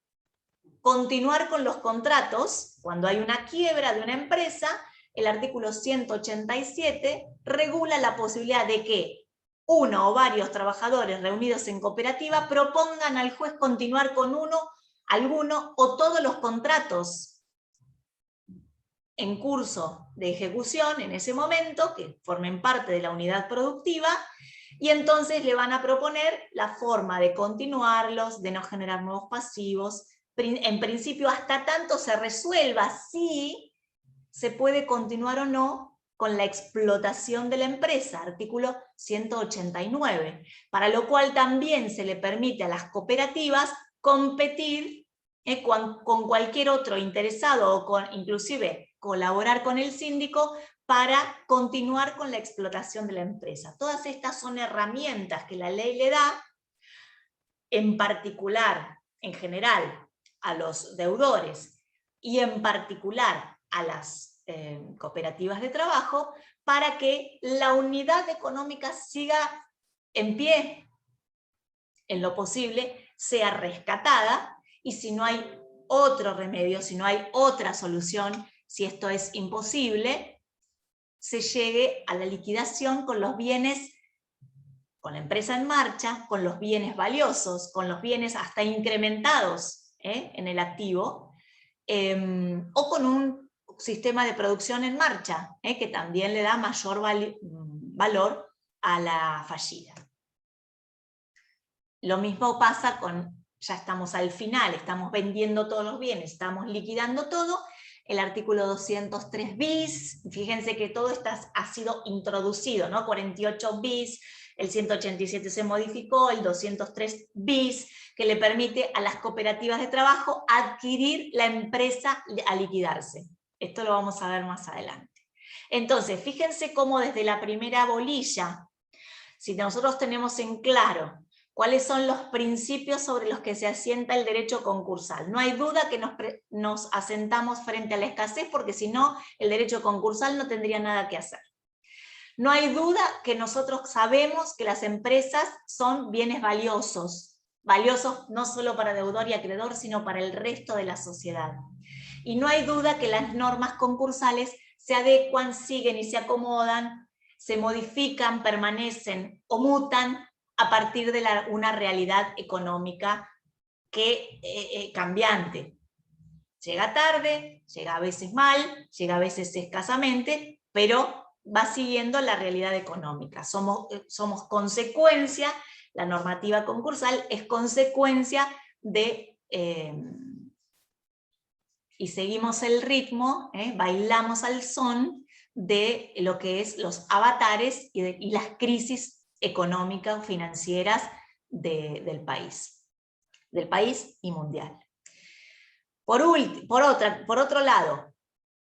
continuar con los contratos, cuando hay una quiebra de una empresa, el artículo 187 regula la posibilidad de que uno o varios trabajadores reunidos en cooperativa propongan al juez continuar con alguno o todos los contratos en curso de ejecución en ese momento, que formen parte de la unidad productiva, y entonces le van a proponer la forma de continuarlos, de no generar nuevos pasivos, en principio hasta tanto se resuelva si se puede continuar o no con la explotación de la empresa, artículo 189, para lo cual también se le permite a las cooperativas competir con cualquier otro interesado, o inclusive colaborar con el síndico para continuar con la explotación de la empresa. Todas estas son herramientas que la ley le da, en particular, en general, a los deudores, y en particular a las cooperativas de trabajo, para que la unidad económica siga en pie, en lo posible, sea rescatada, y si no hay otro remedio, si no hay otra solución, si esto es imposible, se llegue a la liquidación con los bienes, con la empresa en marcha, con los bienes valiosos, con los bienes hasta incrementados en el activo, o con un sistema de producción en marcha, que también le da mayor valor a la fallida. Lo mismo pasa con, ya estamos al final, estamos vendiendo todos los bienes, estamos liquidando todo, el artículo 203 bis, fíjense que todo esto ha sido introducido, ¿no? 48 bis, el 187 se modificó, el 203 bis, que le permite a las cooperativas de trabajo adquirir la empresa a liquidarse. Esto lo vamos a ver más adelante. Entonces, fíjense cómo desde la primera bolilla, si nosotros tenemos en claro cuáles son los principios sobre los que se asienta el derecho concursal, no hay duda que nos asentamos frente a la escasez, porque si no, el derecho concursal no tendría nada que hacer. No hay duda que nosotros sabemos que las empresas son bienes valiosos, valiosos no solo para deudor y acreedor, sino para el resto de la sociedad. Y no hay duda que las normas concursales se adecuan, siguen y se acomodan, se modifican, permanecen o mutan a partir de una realidad económica cambiante. Llega tarde, llega a veces mal, llega a veces escasamente, pero va siguiendo la realidad económica. Somos consecuencia, la normativa concursal es consecuencia de... y seguimos el ritmo, bailamos al son de lo que es los avatares y las crisis económicas, financieras del país y mundial. Por otro lado,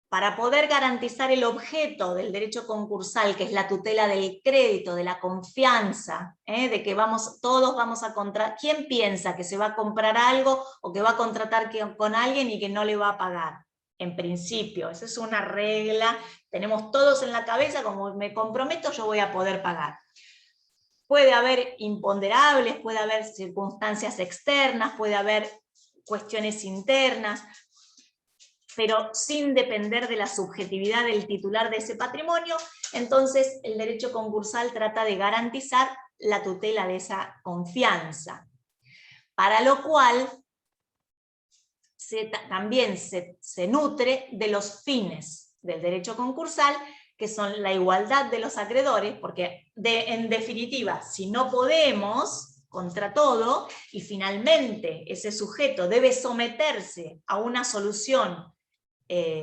para poder garantizar el objeto del derecho concursal, que es la tutela del crédito, de la confianza, de que todos vamos a contratar. ¿Quién piensa que se va a comprar algo o que va a contratar con alguien y que no le va a pagar? En principio, esa es una regla, tenemos todos en la cabeza, como me comprometo, yo voy a poder pagar. Puede haber imponderables, puede haber circunstancias externas, puede haber cuestiones internas, pero sin depender de la subjetividad del titular de ese patrimonio, entonces el derecho concursal trata de garantizar la tutela de esa confianza, para lo cual también se nutre de los fines del derecho concursal, que son la igualdad de los acreedores, porque en definitiva, si no podemos contra todo, y finalmente ese sujeto debe someterse a una solución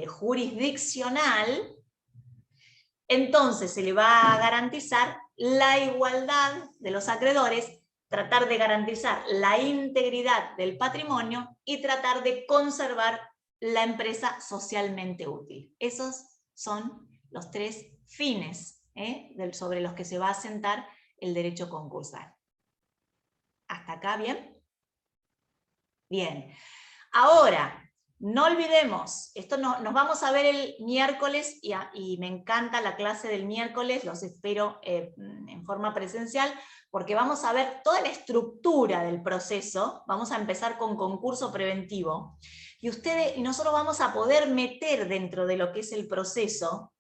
jurisdiccional, entonces se le va a garantizar la igualdad de los acreedores, tratar de garantizar la integridad del patrimonio y tratar de conservar la empresa socialmente útil. Esos son los tres fines sobre los que se va a asentar el derecho concursal. ¿Hasta acá bien? Bien. Ahora, no olvidemos, esto nos vamos a ver el miércoles, y me encanta la clase del miércoles, los espero en forma presencial, porque vamos a ver toda la estructura del proceso. Vamos a empezar con concurso preventivo, y nosotros vamos a poder meter dentro de lo que es el proceso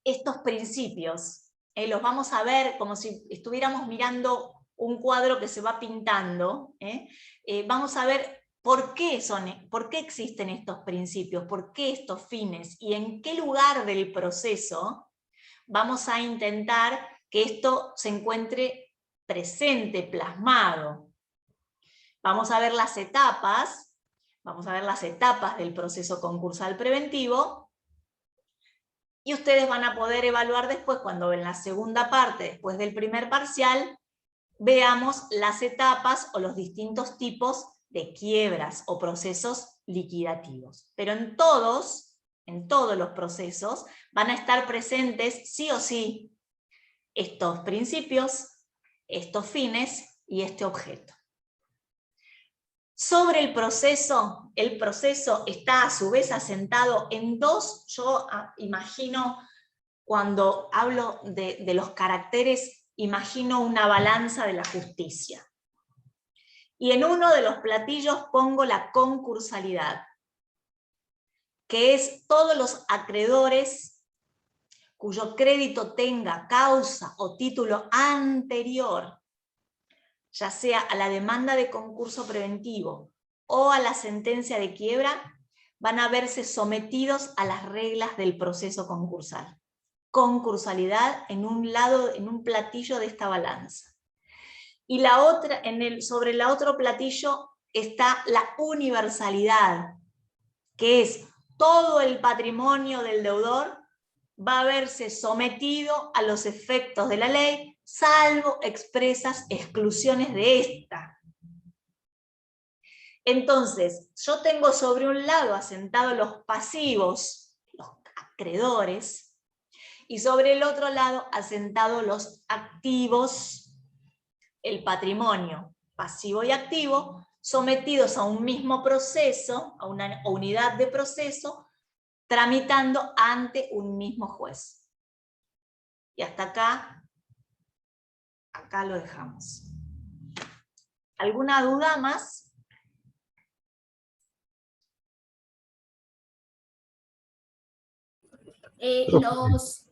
estos principios. Los vamos a ver como si estuviéramos mirando un cuadro que se va pintando. Vamos a ver por qué existen estos principios, por qué estos fines, y en qué lugar del proceso vamos a intentar que esto se encuentre presente, plasmado. Vamos a ver las etapas del proceso concursal preventivo, y ustedes van a poder evaluar después, cuando en la segunda parte, después del primer parcial, veamos las etapas o los distintos tipos de quiebras o procesos liquidativos. Pero en todos los procesos van a estar presentes sí o sí estos principios, estos fines y este objeto. Sobre el proceso está a su vez asentado en dos. Yo imagino, cuando hablo de los caracteres, imagino una balanza de la justicia. Y en uno de los platillos pongo la concursalidad, que es todos los acreedores cuyo crédito tenga causa o título anterior, ya sea a la demanda de concurso preventivo o a la sentencia de quiebra, van a verse sometidos a las reglas del proceso concursal. Concursalidad en un lado, en un platillo de esta balanza. Y la otra, sobre el otro platillo está la universalidad, que es todo el patrimonio del deudor va a verse sometido a los efectos de la ley, salvo expresas exclusiones de esta. Entonces, yo tengo sobre un lado asentados los pasivos, los acreedores, y sobre el otro lado asentados los activos, el patrimonio pasivo y activo, sometidos a un mismo proceso, a una unidad de proceso, tramitando ante un mismo juez. Y hasta acá lo dejamos. ¿Alguna duda más? Los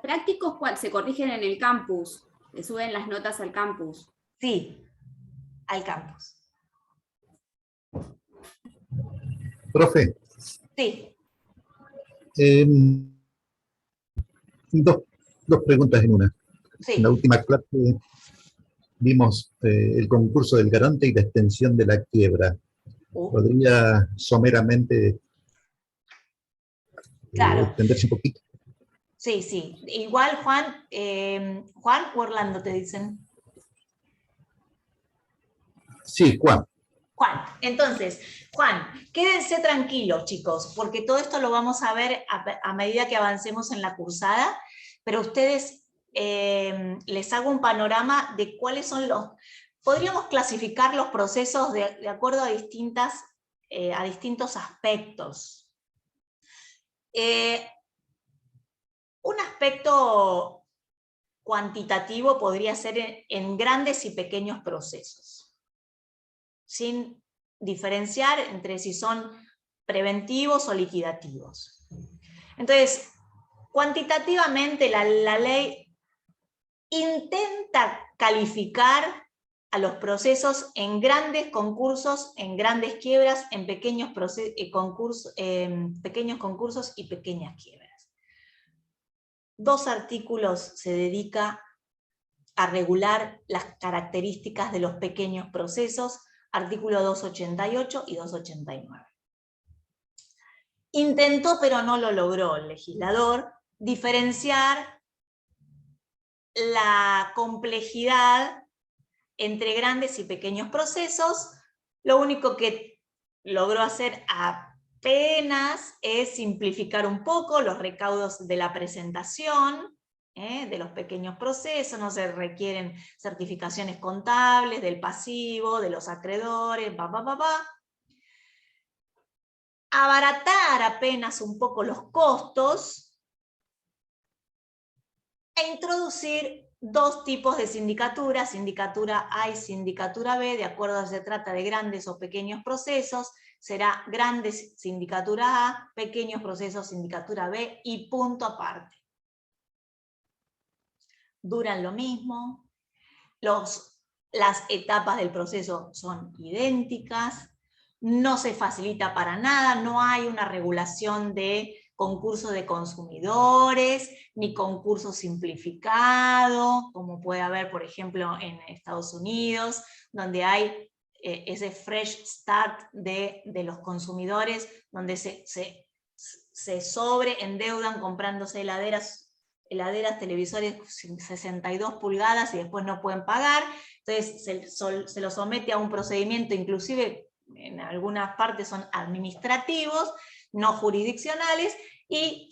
prácticos, ¿cuál? ¿Se corrigen en el campus? ¿Se suben las notas al campus? Sí, al campus. Profe. Sí. Dos preguntas en una. Sí. En la última clase vimos el concurso del garante y la extensión de la quiebra. ¿Podría someramente extenderse un poquito? Sí, sí. Igual, Juan, Juan o Orlando te dicen. Sí, Juan. Juan, entonces, Juan, quédense tranquilos, chicos, porque todo esto lo vamos a ver a medida que avancemos en la cursada, pero ustedes les hago un panorama de cuáles son los... Podríamos clasificar los procesos de acuerdo a distintos aspectos. Un aspecto cuantitativo podría ser en grandes y pequeños procesos, sin diferenciar entre si son preventivos o liquidativos. Entonces, cuantitativamente la ley intenta calificar a los procesos en grandes concursos, en grandes quiebras, en pequeños concursos y pequeñas quiebras. 2 artículos se dedica a regular las características de los pequeños procesos, artículo 288 y 289. Intentó, pero no lo logró el legislador, diferenciar la complejidad entre grandes y pequeños procesos. Lo único que logró hacer apenas es simplificar un poco los recaudos de la presentación, de los pequeños procesos, no se requieren certificaciones contables del pasivo, de los acreedores, abaratar apenas un poco los costos e introducir 2 tipos de sindicatura, sindicatura A y sindicatura B, de acuerdo a si se trata de grandes o pequeños procesos, será grandes sindicatura A, pequeños procesos sindicatura B y punto aparte. Duran lo mismo, las etapas del proceso son idénticas, no se facilita para nada, no hay una regulación de concurso de consumidores, ni concurso simplificado, como puede haber, por ejemplo, en Estados Unidos, donde hay ese fresh start de los consumidores, donde se sobreendeudan comprándose heladeras, televisores 62 pulgadas y después no pueden pagar, entonces se lo somete a un procedimiento, inclusive en algunas partes son administrativos, no jurisdiccionales, y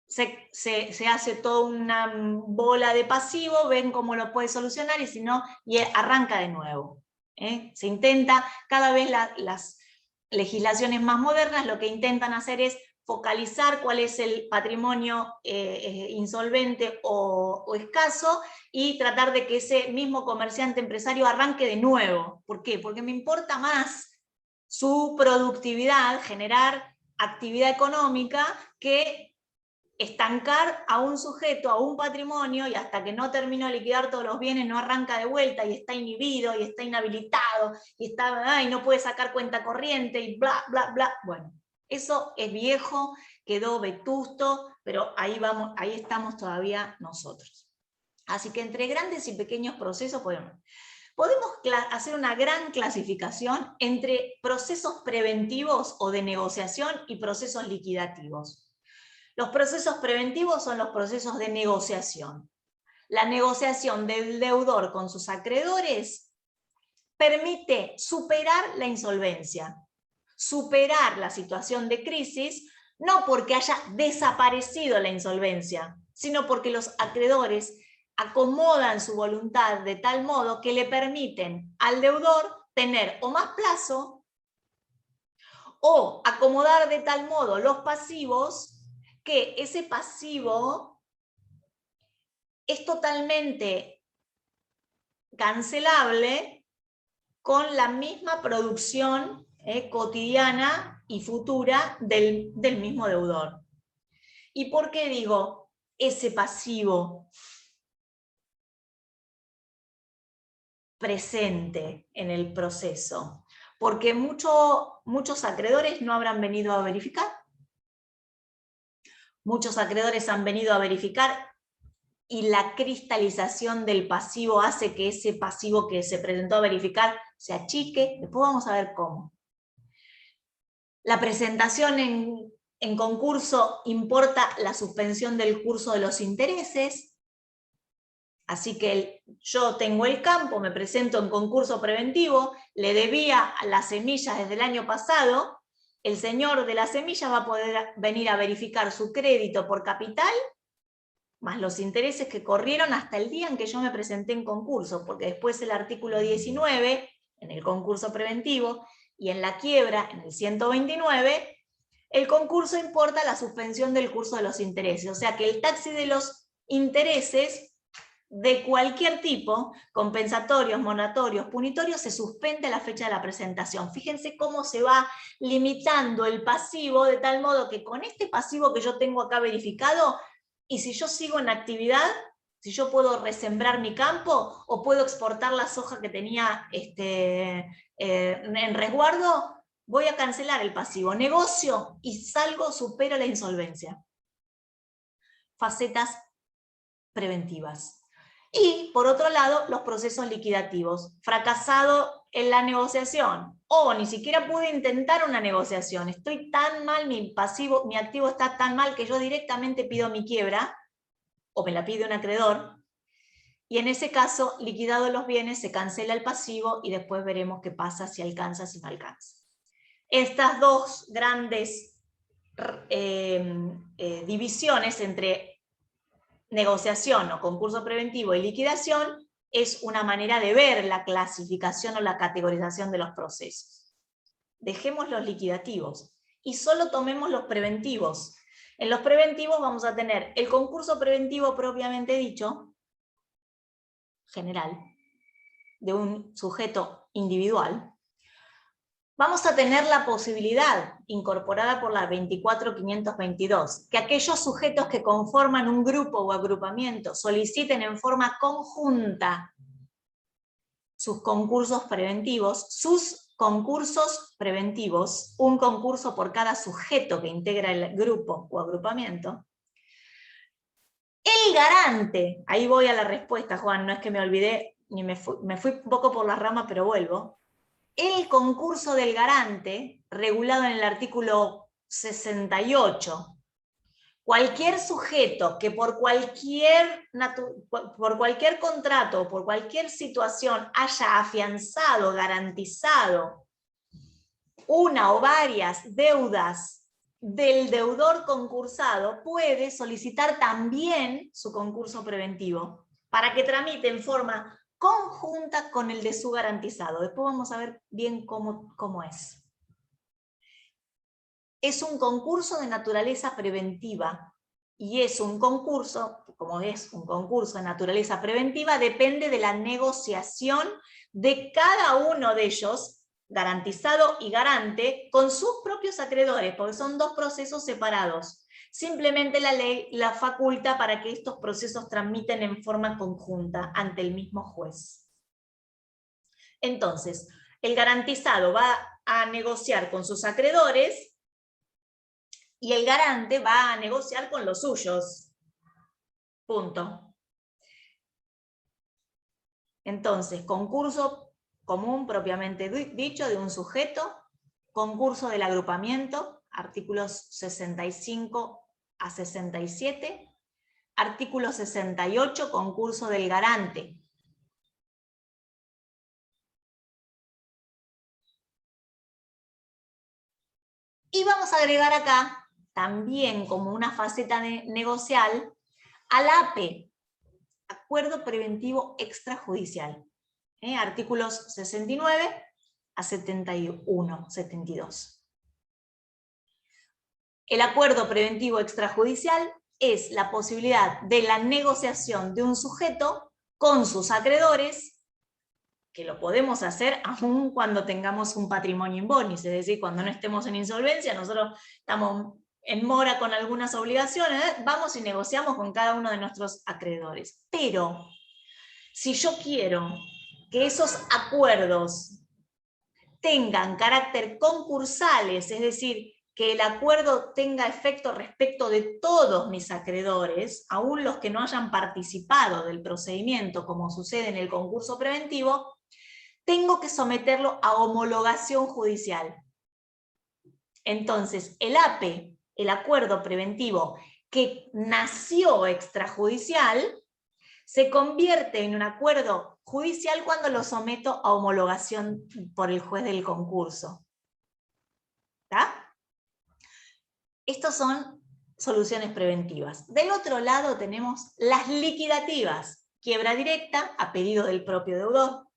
se hace toda una bola de pasivo, ven cómo lo puede solucionar, y si no, y arranca de nuevo. Se intenta, cada vez las legislaciones más modernas lo que intentan hacer es focalizar cuál es el patrimonio insolvente o escaso, y tratar de que ese mismo comerciante empresario arranque de nuevo. ¿Por qué? Porque me importa más su productividad, generar actividad económica, que estancar a un sujeto, a un patrimonio, y hasta que no termino de liquidar todos los bienes no arranca de vuelta, y está inhibido, y está inhabilitado, y no puede sacar cuenta corriente, y bla, bla, bla. Bueno, eso es viejo, quedó vetusto, pero ahí estamos todavía nosotros. Así que entre grandes y pequeños procesos podemos hacer una gran clasificación entre procesos preventivos o de negociación y procesos liquidativos. Los procesos preventivos son los procesos de negociación. La negociación del deudor con sus acreedores permite superar la insolvencia, superar la situación de crisis, no porque haya desaparecido la insolvencia, sino porque los acreedores acomodan su voluntad de tal modo que le permiten al deudor tener o más plazo, o acomodar de tal modo los pasivos que ese pasivo es totalmente cancelable con la misma producción cotidiana y futura del mismo deudor. ¿Y por qué digo ese pasivo presente en el proceso? Porque muchos acreedores no habrán venido a verificar. Muchos acreedores han venido a verificar, y la cristalización del pasivo hace que ese pasivo que se presentó a verificar se achique. Después vamos a ver cómo. La presentación en concurso importa la suspensión del curso de los intereses. Así que yo tengo el campo, me presento en concurso preventivo, le debía a las semillas desde el año pasado. El señor de la semilla va a poder venir a verificar su crédito por capital, más los intereses que corrieron hasta el día en que yo me presenté en concurso, porque después el artículo 19, en el concurso preventivo, y en la quiebra, en el 129, el concurso importa la suspensión del curso de los intereses. O sea que el taxi de los intereses de cualquier tipo, compensatorios, moratorios, punitorios, se suspende a la fecha de la presentación. Fíjense cómo se va limitando el pasivo, de tal modo que con este pasivo que yo tengo acá verificado, y si yo sigo en actividad, si yo puedo resembrar mi campo, o puedo exportar la soja que tenía en resguardo, voy a cancelar el pasivo. Negocio y salgo, supero la insolvencia. Facetas preventivas. Y, por otro lado, los procesos liquidativos. Fracasado en la negociación, o ni siquiera pude intentar una negociación, estoy tan mal, mi activo está tan mal que yo directamente pido mi quiebra, o me la pide un acreedor, y en ese caso, liquidados los bienes, se cancela el pasivo, y después veremos qué pasa, si alcanza, si no alcanza. Estas dos grandes divisiones entre negociación o concurso preventivo y liquidación es una manera de ver la clasificación o la categorización de los procesos. Dejemos los liquidativos y solo tomemos los preventivos. En los preventivos vamos a tener el concurso preventivo propiamente dicho, general, de un sujeto individual. Vamos a tener la posibilidad, incorporada por la 24522, que aquellos sujetos que conforman un grupo o agrupamiento soliciten en forma conjunta sus concursos preventivos, un concurso por cada sujeto que integra el grupo o agrupamiento. El garante, ahí voy a la respuesta, Juan, no es que me olvidé, ni me fui un poco por las ramas, pero vuelvo. El concurso del garante, regulado en el artículo 68, cualquier sujeto que por cualquier contrato o por cualquier situación haya afianzado, garantizado una o varias deudas del deudor concursado, puede solicitar también su concurso preventivo para que tramite en forma conjunta con el de su garantizado. Después vamos a ver bien cómo es. es un concurso de naturaleza preventiva, y es un concurso, como es un concurso de naturaleza preventiva, depende de la negociación de cada uno de ellos, garantizado y garante, con sus propios acreedores, porque son dos procesos separados. Simplemente la ley la faculta para que estos procesos tramiten en forma conjunta ante el mismo juez. Entonces, el garantizado va a negociar con sus acreedores y el garante va a negociar con los suyos. Punto. Entonces, concurso común propiamente dicho de un sujeto, concurso del agrupamiento, artículos 65 a 67, artículo 68, concurso del garante. Y vamos a agregar acá, también como una faceta negocial, al APE, Acuerdo Preventivo Extrajudicial. Artículos 69 a 71, 72. El acuerdo preventivo extrajudicial es la posibilidad de la negociación de un sujeto con sus acreedores, que lo podemos hacer aún cuando tengamos un patrimonio in bonis, es decir, cuando no estemos en insolvencia, nosotros estamos en mora con algunas obligaciones, vamos y negociamos con cada uno de nuestros acreedores. Pero, si yo quiero que esos acuerdos tengan carácter concursales, es decir, que el acuerdo tenga efecto respecto de todos mis acreedores, aún los que no hayan participado del procedimiento, como sucede en el concurso preventivo, tengo que someterlo a homologación judicial. Entonces, el APE, el acuerdo preventivo que nació extrajudicial, se convierte en un acuerdo judicial cuando lo someto a homologación por el juez del concurso. ¿Está? Estas son soluciones preventivas. Del otro lado tenemos las liquidativas. Quiebra directa a pedido del propio deudor.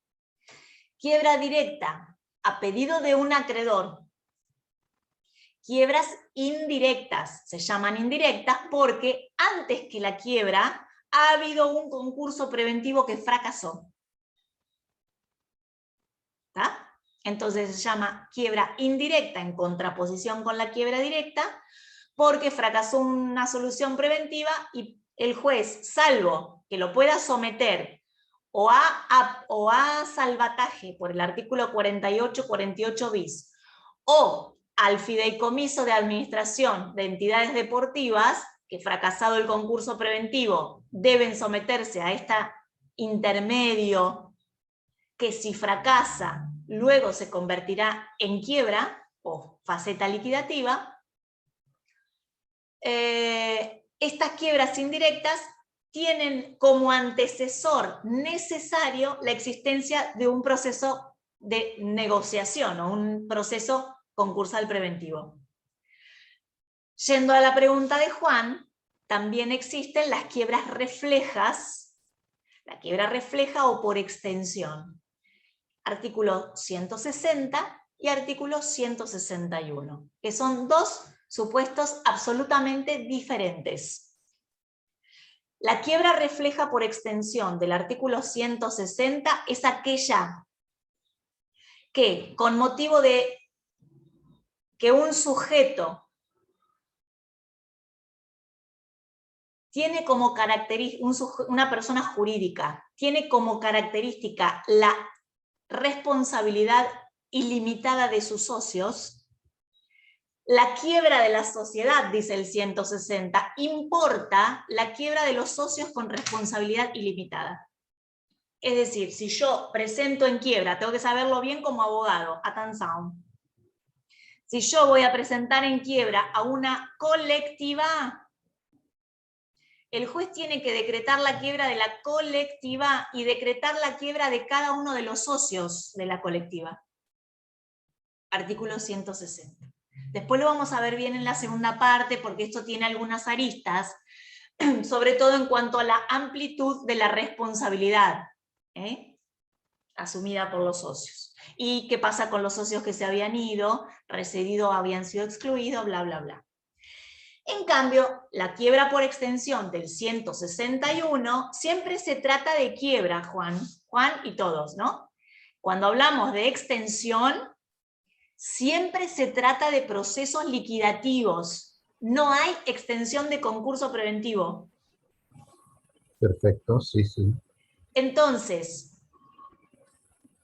Quiebra directa a pedido de un acreedor. Quiebras indirectas. Se llaman indirectas porque antes que la quiebra ha habido un concurso preventivo que fracasó. ¿Está? Entonces se llama quiebra indirecta en contraposición con la quiebra directa, porque fracasó una solución preventiva y el juez, salvo que lo pueda someter o a salvataje por el artículo 48 bis, o al fideicomiso de administración de entidades deportivas, que fracasado el concurso preventivo deben someterse a este intermedio, que si fracasa luego se convertirá en quiebra o faceta liquidativa. Estas quiebras indirectas tienen como antecesor necesario la existencia de un proceso de negociación o un proceso concursal preventivo. Yendo a la pregunta de Juan, también existen las quiebras reflejas, la quiebra refleja o por extensión. Artículo 160 y artículo 161, que son dos supuestos absolutamente diferentes. La quiebra refleja por extensión del artículo 160 es aquella que, con motivo de que un sujeto tiene como característica, una persona jurídica, tiene como característica la responsabilidad ilimitada de sus socios, la quiebra de la sociedad, dice el 160, importa la quiebra de los socios con responsabilidad ilimitada. Es decir, si yo presento en quiebra, tengo que saberlo bien como abogado, at and sound. Si yo voy a presentar en quiebra a una colectiva, el juez tiene que decretar la quiebra de la colectiva y decretar la quiebra de cada uno de los socios de la colectiva. Artículo 160. Después lo vamos a ver bien en la segunda parte, porque esto tiene algunas aristas, sobre todo en cuanto a la amplitud de la responsabilidad. asumida por los socios. ¿Y qué pasa con los socios que se habían ido, recedido, habían sido excluidos, bla, bla, bla? En cambio, la quiebra por extensión del 161 siempre se trata de quiebra, Juan y todos, ¿no? Cuando hablamos de extensión, siempre se trata de procesos liquidativos. No hay extensión de concurso preventivo. Perfecto, sí, sí. Entonces,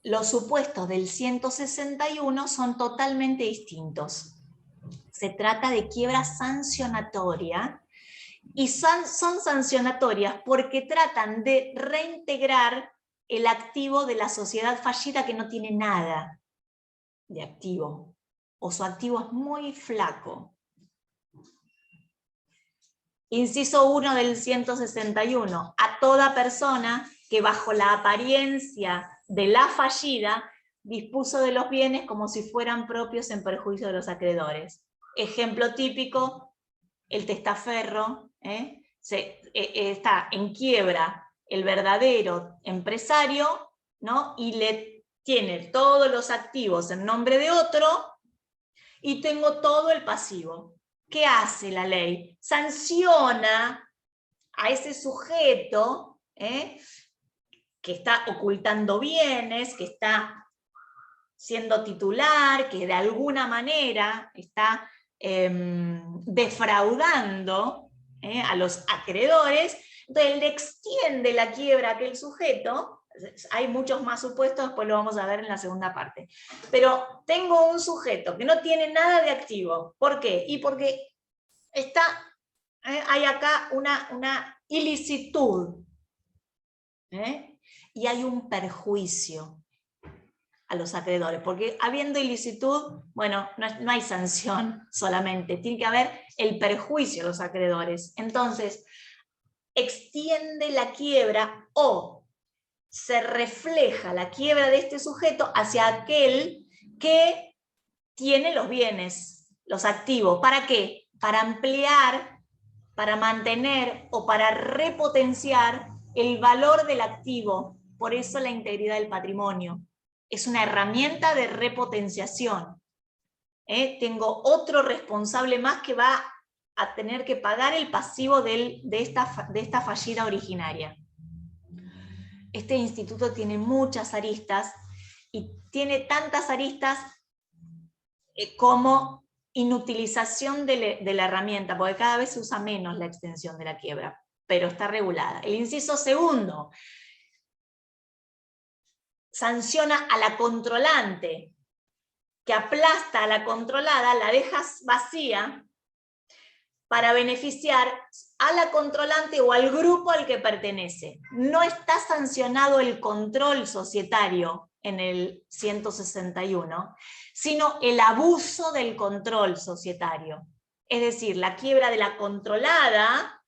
los supuestos del 161 son totalmente distintos. Se trata de quiebra sancionatoria, y son sancionatorias porque tratan de reintegrar el activo de la sociedad fallida que no tiene nada de activo, o su activo es muy flaco. Inciso 1 del 161. A toda persona que bajo la apariencia de la fallida dispuso de los bienes como si fueran propios en perjuicio de los acreedores. Ejemplo típico, el testaferro, está en quiebra el verdadero empresario, ¿no? Y le tiene todos los activos en nombre de otro, y tengo todo el pasivo. ¿Qué hace la ley? Sanciona a ese sujeto que está ocultando bienes, que está siendo titular, que de alguna manera está defraudando a los acreedores. Entonces le extiende la quiebra a aquel sujeto. Hay muchos más supuestos, después lo vamos a ver en la segunda parte. Pero tengo un sujeto que no tiene nada de activo. ¿Por qué? Y porque hay acá una ilicitud. Y hay un perjuicio a los acreedores, porque habiendo ilicitud, bueno, no hay sanción solamente, tiene que haber el perjuicio a los acreedores. Entonces, extiende la quiebra o se refleja la quiebra de este sujeto hacia aquel que tiene los bienes, los activos. ¿Para qué? Para ampliar, para mantener o para repotenciar el valor del activo. Por eso la integridad del patrimonio. Es una herramienta de repotenciación. Tengo otro responsable más que va a tener que pagar el pasivo de esta fallida originaria. Este instituto tiene muchas aristas, y tiene tantas aristas como inutilización de la herramienta, porque cada vez se usa menos la extensión de la quiebra, pero está regulada. El inciso segundo sanciona a la controlante, que aplasta a la controlada, la deja vacía para beneficiar a la controlante o al grupo al que pertenece. No está sancionado el control societario en el 161, sino el abuso del control societario. Es decir, la quiebra de la controlada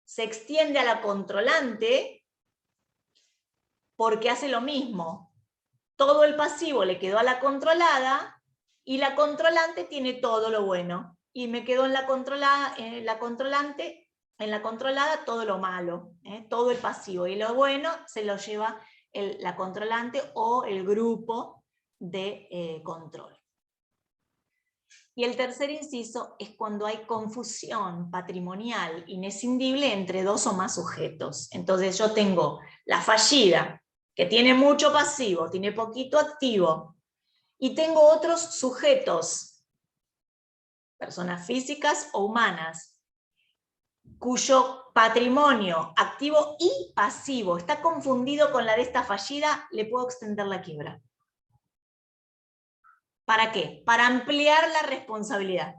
se extiende a la controlante porque hace lo mismo. Todo el pasivo le quedó a la controlada y la controlante tiene todo lo bueno. Y me quedó en la controlada todo lo malo, todo el pasivo. Y lo bueno se lo lleva la controlante o el grupo de control. Y el tercer inciso es cuando hay confusión patrimonial inescindible entre dos o más sujetos. Entonces yo tengo la fallida, que tiene mucho pasivo, tiene poquito activo, y tengo otros sujetos, personas físicas o humanas, cuyo patrimonio activo y pasivo está confundido con la de esta fallida, le puedo extender la quiebra. ¿Para qué? Para ampliar la responsabilidad.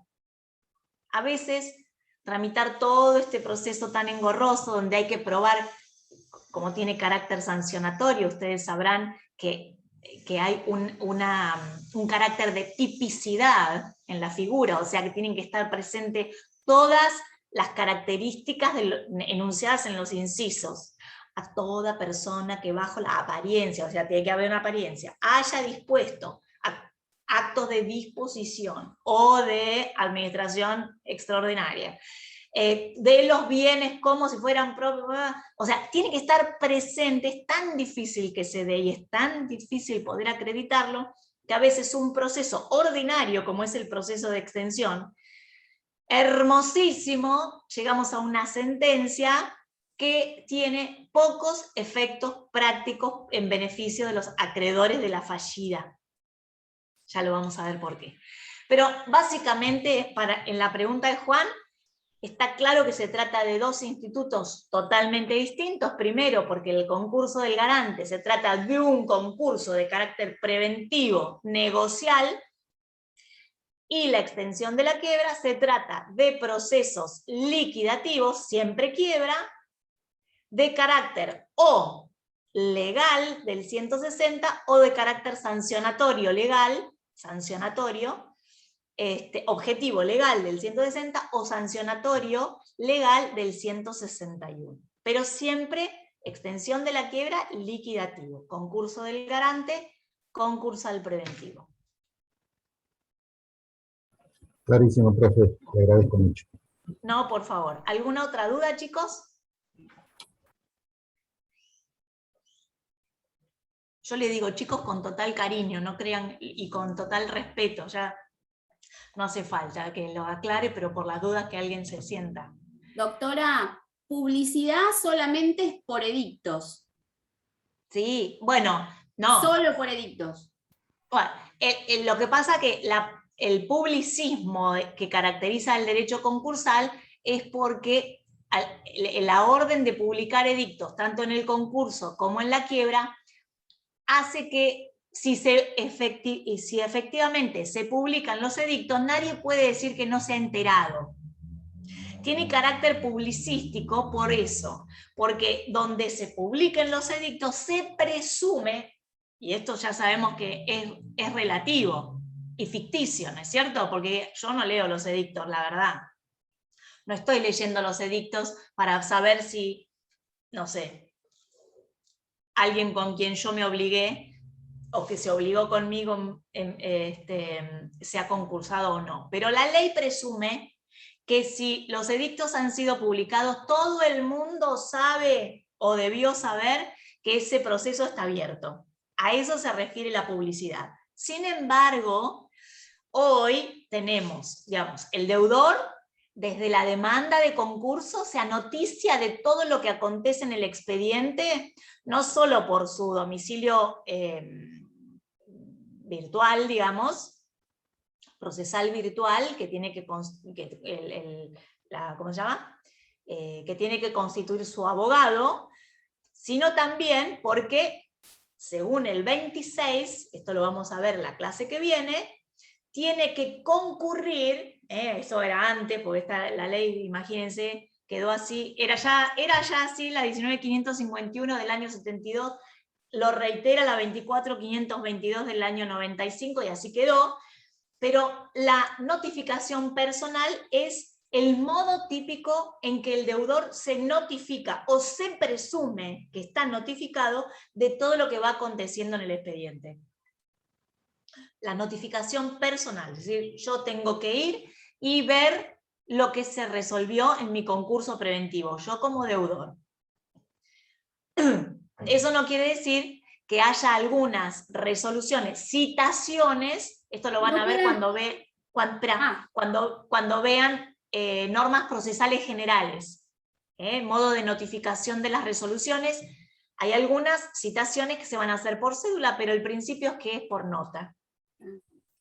A veces, tramitar todo este proceso tan engorroso, donde hay que probar, como tiene carácter sancionatorio, ustedes sabrán que hay un carácter de tipicidad en la figura, o sea que tienen que estar presentes todas las características enunciadas en los incisos. A toda persona que bajo la apariencia, o sea, tiene que haber una apariencia, haya dispuesto actos de disposición o de administración extraordinaria, de los bienes como si fueran propios, o sea, tiene que estar presente, es tan difícil que se dé y es tan difícil poder acreditarlo, que a veces un proceso ordinario, como es el proceso de extensión, hermosísimo, llegamos a una sentencia que tiene pocos efectos prácticos en beneficio de los acreedores de la fallida. Ya lo vamos a ver por qué. Pero básicamente, en la pregunta de Juan, está claro que se trata de dos institutos totalmente distintos. Primero, porque el concurso del garante se trata de un concurso de carácter preventivo, negocial, y la extensión de la quiebra se trata de procesos liquidativos, siempre quiebra, de carácter o legal del 160 o de carácter sancionatorio legal, objetivo legal del 160 o sancionatorio legal del 161. Pero siempre extensión de la quiebra, liquidativo. Concurso del garante, concursal preventivo. Clarísimo, profe. Le agradezco mucho. No, por favor. ¿Alguna otra duda, chicos? Yo le digo chicos con total cariño, no crean, y con total respeto, ya no hace falta que lo aclare, pero por las dudas que alguien se sienta. Doctora, publicidad solamente es por edictos. Sí, bueno, no. Solo por edictos. Bueno, lo que pasa que el publicismo que caracteriza el derecho concursal es porque la orden de publicar edictos, tanto en el concurso como en la quiebra, hace que si efectivamente se publican los edictos, nadie puede decir que no se ha enterado. Tiene carácter publicístico por eso, porque donde se publiquen los edictos se presume, y esto ya sabemos que es relativo y ficticio, ¿no es cierto? Porque yo no leo los edictos, la verdad. No estoy leyendo los edictos para saber si, no sé, alguien con quien yo me obligué o que se obligó conmigo se ha concursado o no. Pero la ley presume que si los edictos han sido publicados, todo el mundo sabe o debió saber que ese proceso está abierto. A eso se refiere la publicidad. Sin embargo, hoy tenemos, digamos, el deudor, desde la demanda de concurso, se anoticia de todo lo que acontece en el expediente, no solo por su domicilio virtual, digamos, procesal virtual, que tiene que, ¿cómo se llama? Que tiene que constituir su abogado, sino también porque, según el 26, esto lo vamos a ver en la clase que viene, tiene que concurrir, eso era antes, porque la ley, imagínense, quedó así, era ya así la 19.551 del año 72, lo reitera la 24.522 del año 95 y así quedó, pero la notificación personal es el modo típico en que el deudor se notifica o se presume que está notificado de todo lo que va aconteciendo en el expediente. La notificación personal, es decir, yo tengo que ir y ver lo que se resolvió en mi concurso preventivo, yo como deudor. Eso no quiere decir que haya algunas resoluciones, citaciones, esto lo van a ver cuando vean normas procesales generales, modo de notificación de las resoluciones. Hay algunas citaciones que se van a hacer por cédula, pero el principio es que es por nota.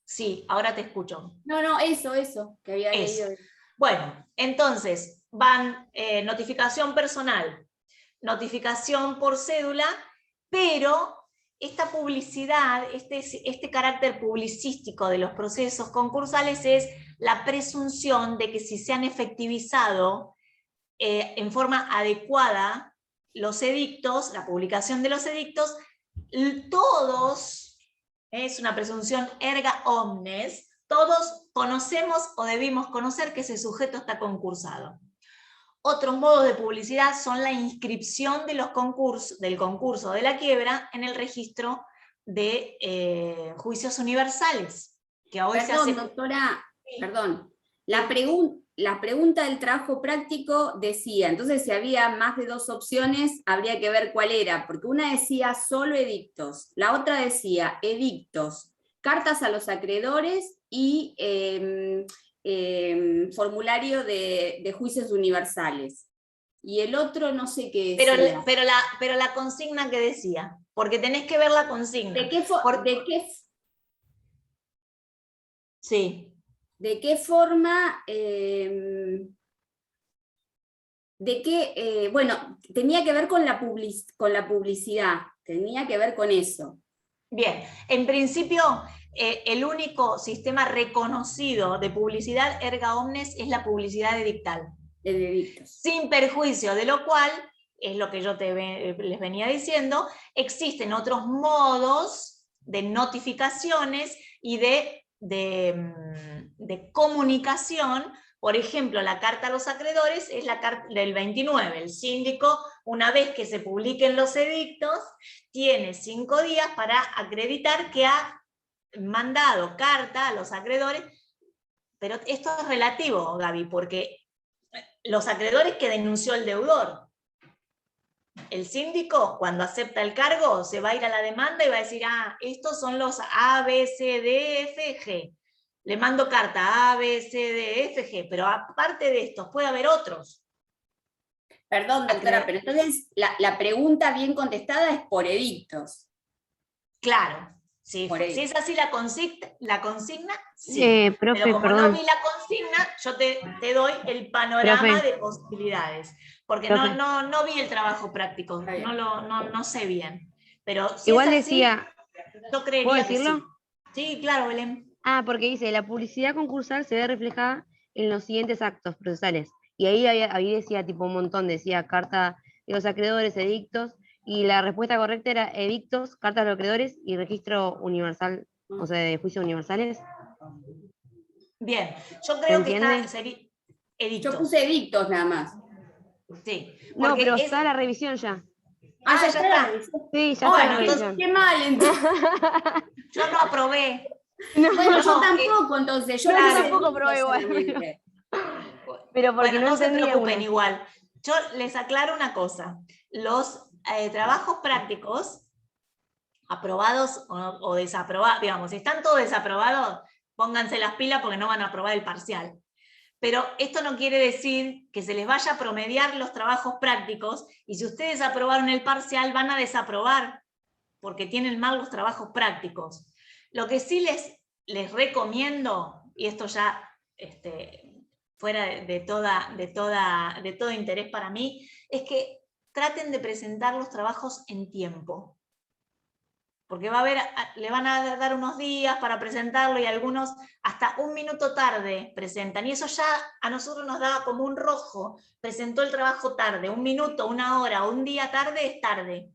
Sí, ahora te escucho. No, eso, que había leído. Bueno, entonces, van notificación personal, notificación por cédula, pero esta publicidad, este carácter publicístico de los procesos concursales es la presunción de que si se han efectivizado en forma adecuada los edictos, la publicación de los edictos, todos, es una presunción erga omnes, todos conocemos o debimos conocer que ese sujeto está concursado. Otros modos de publicidad son la inscripción de del concurso de la quiebra en el registro de juicios universales. Que hoy Perdón, doctora, perdón. La la pregunta del trabajo práctico decía, entonces si había más de 2 opciones, habría que ver cuál era, porque una decía solo edictos, la otra decía edictos, cartas a los acreedores y formulario de juicios universales. Y el otro no sé qué decía. Pero la consigna que decía, porque tenés que ver la consigna. Sí. ¿De qué forma? Bueno, tenía que ver con la publicidad, tenía que ver con eso. Bien, en principio, el único sistema reconocido de publicidad erga omnes es la publicidad edictal. Sin perjuicio de lo cual, es lo que yo les venía diciendo, existen otros modos de notificaciones y de comunicación. Por ejemplo, la carta a los acreedores es la carta del 29. El síndico, una vez que se publiquen los edictos, tiene 5 días para acreditar que ha mandado carta a los acreedores, pero esto es relativo, Gaby, porque los acreedores que denunció el deudor. El síndico, cuando acepta el cargo, se va a ir a la demanda y va a decir, estos son los A, B, C, D, F, G. Le mando carta A, B, C, D, F, G, pero aparte de estos, puede haber otros. Perdón, doctora, pero entonces la pregunta bien contestada es por edictos. Claro, sí, si es así la consigna, sí. Profe, pero como perdón. no vi la consigna, yo te doy el panorama de posibilidades. Porque no vi el trabajo práctico, no sé bien. Pero si igual es así, decía, yo creería ¿puedo que decirlo? Sí, claro, Belén. Porque dice, la publicidad concursal se ve reflejada en los siguientes actos procesales. Y ahí decía tipo un montón, decía carta de los acreedores, edictos, y la respuesta correcta era edictos, cartas de los acreedores y registro universal, o sea, de juicios universales. Bien, yo creo que sería edictos. Yo puse edictos nada más. Sí. No, pero está la revisión ya. Ya está la revisión. Sí, ya está la revisión. Qué mal, entonces. Yo no aprobé. Bueno, yo tampoco, entonces. Yo tampoco probé igual. Pero porque no se preocupen igual. Yo les aclaro una cosa. Los trabajos prácticos, aprobados o desaprobados, digamos, si están todos desaprobados, pónganse las pilas porque no van a aprobar el parcial. Pero esto no quiere decir que se les vaya a promediar los trabajos prácticos, y si ustedes aprobaron el parcial van a desaprobar porque tienen mal los trabajos prácticos. Lo que sí les recomiendo, y esto ya fuera de todo interés para mí, es que traten de presentar los trabajos en tiempo. Porque le van a dar unos días para presentarlo y algunos hasta 1 minuto tarde presentan. Y eso ya a nosotros nos daba como un rojo. Presentó el trabajo tarde, 1 minuto, 1 hora o 1 día tarde es tarde.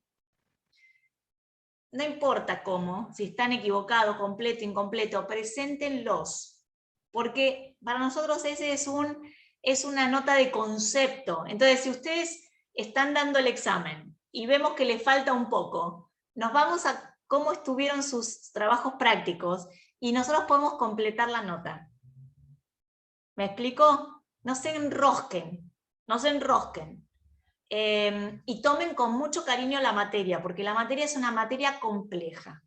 No importa cómo, si están equivocados, completo, incompleto, preséntenlos. Porque para nosotros ese es una nota de concepto. Entonces, si ustedes están dando el examen y vemos que les falta un poco, nos vamos a cómo estuvieron sus trabajos prácticos y nosotros podemos completar la nota. ¿Me explico? No se enrosquen, no se enrosquen. Y tomen con mucho cariño la materia, porque la materia es una materia compleja.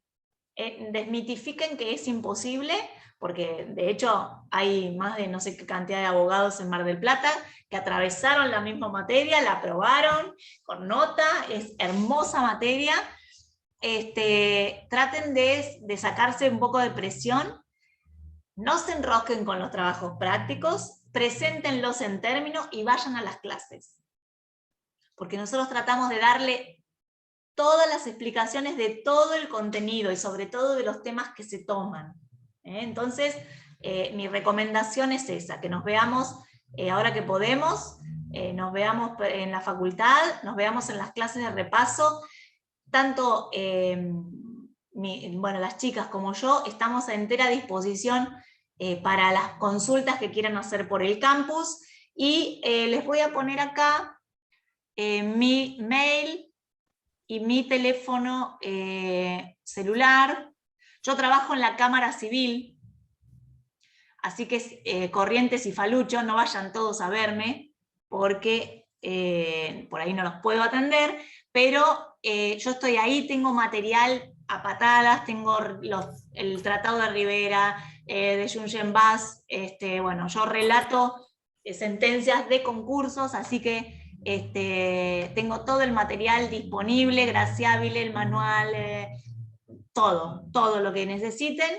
Desmitifiquen que es imposible, porque de hecho hay más de no sé qué cantidad de abogados en Mar del Plata que atravesaron la misma materia, la aprobaron con nota, es hermosa materia. Traten de sacarse un poco de presión, no se enrosquen con los trabajos prácticos, preséntenlos en términos y vayan a las clases. Porque nosotros tratamos de darle todas las explicaciones de todo el contenido y sobre todo de los temas que se toman. Entonces, mi recomendación es esa, que nos veamos ahora que podemos, nos veamos en la facultad, nos veamos en las clases de repaso. Tanto las chicas como yo estamos a entera disposición para las consultas que quieran hacer por el campus, y les voy a poner acá mi mail y mi teléfono celular. Yo trabajo en la Cámara Civil, Así que Corrientes y Falucho, no vayan todos a verme, porque por ahí no los puedo atender, pero yo estoy ahí, tengo material a patadas, tengo el Tratado de Rivera, de Jungen Bass, bueno, yo relato sentencias de concursos, así que tengo todo el material disponible, Graciabile, el manual, todo lo que necesiten,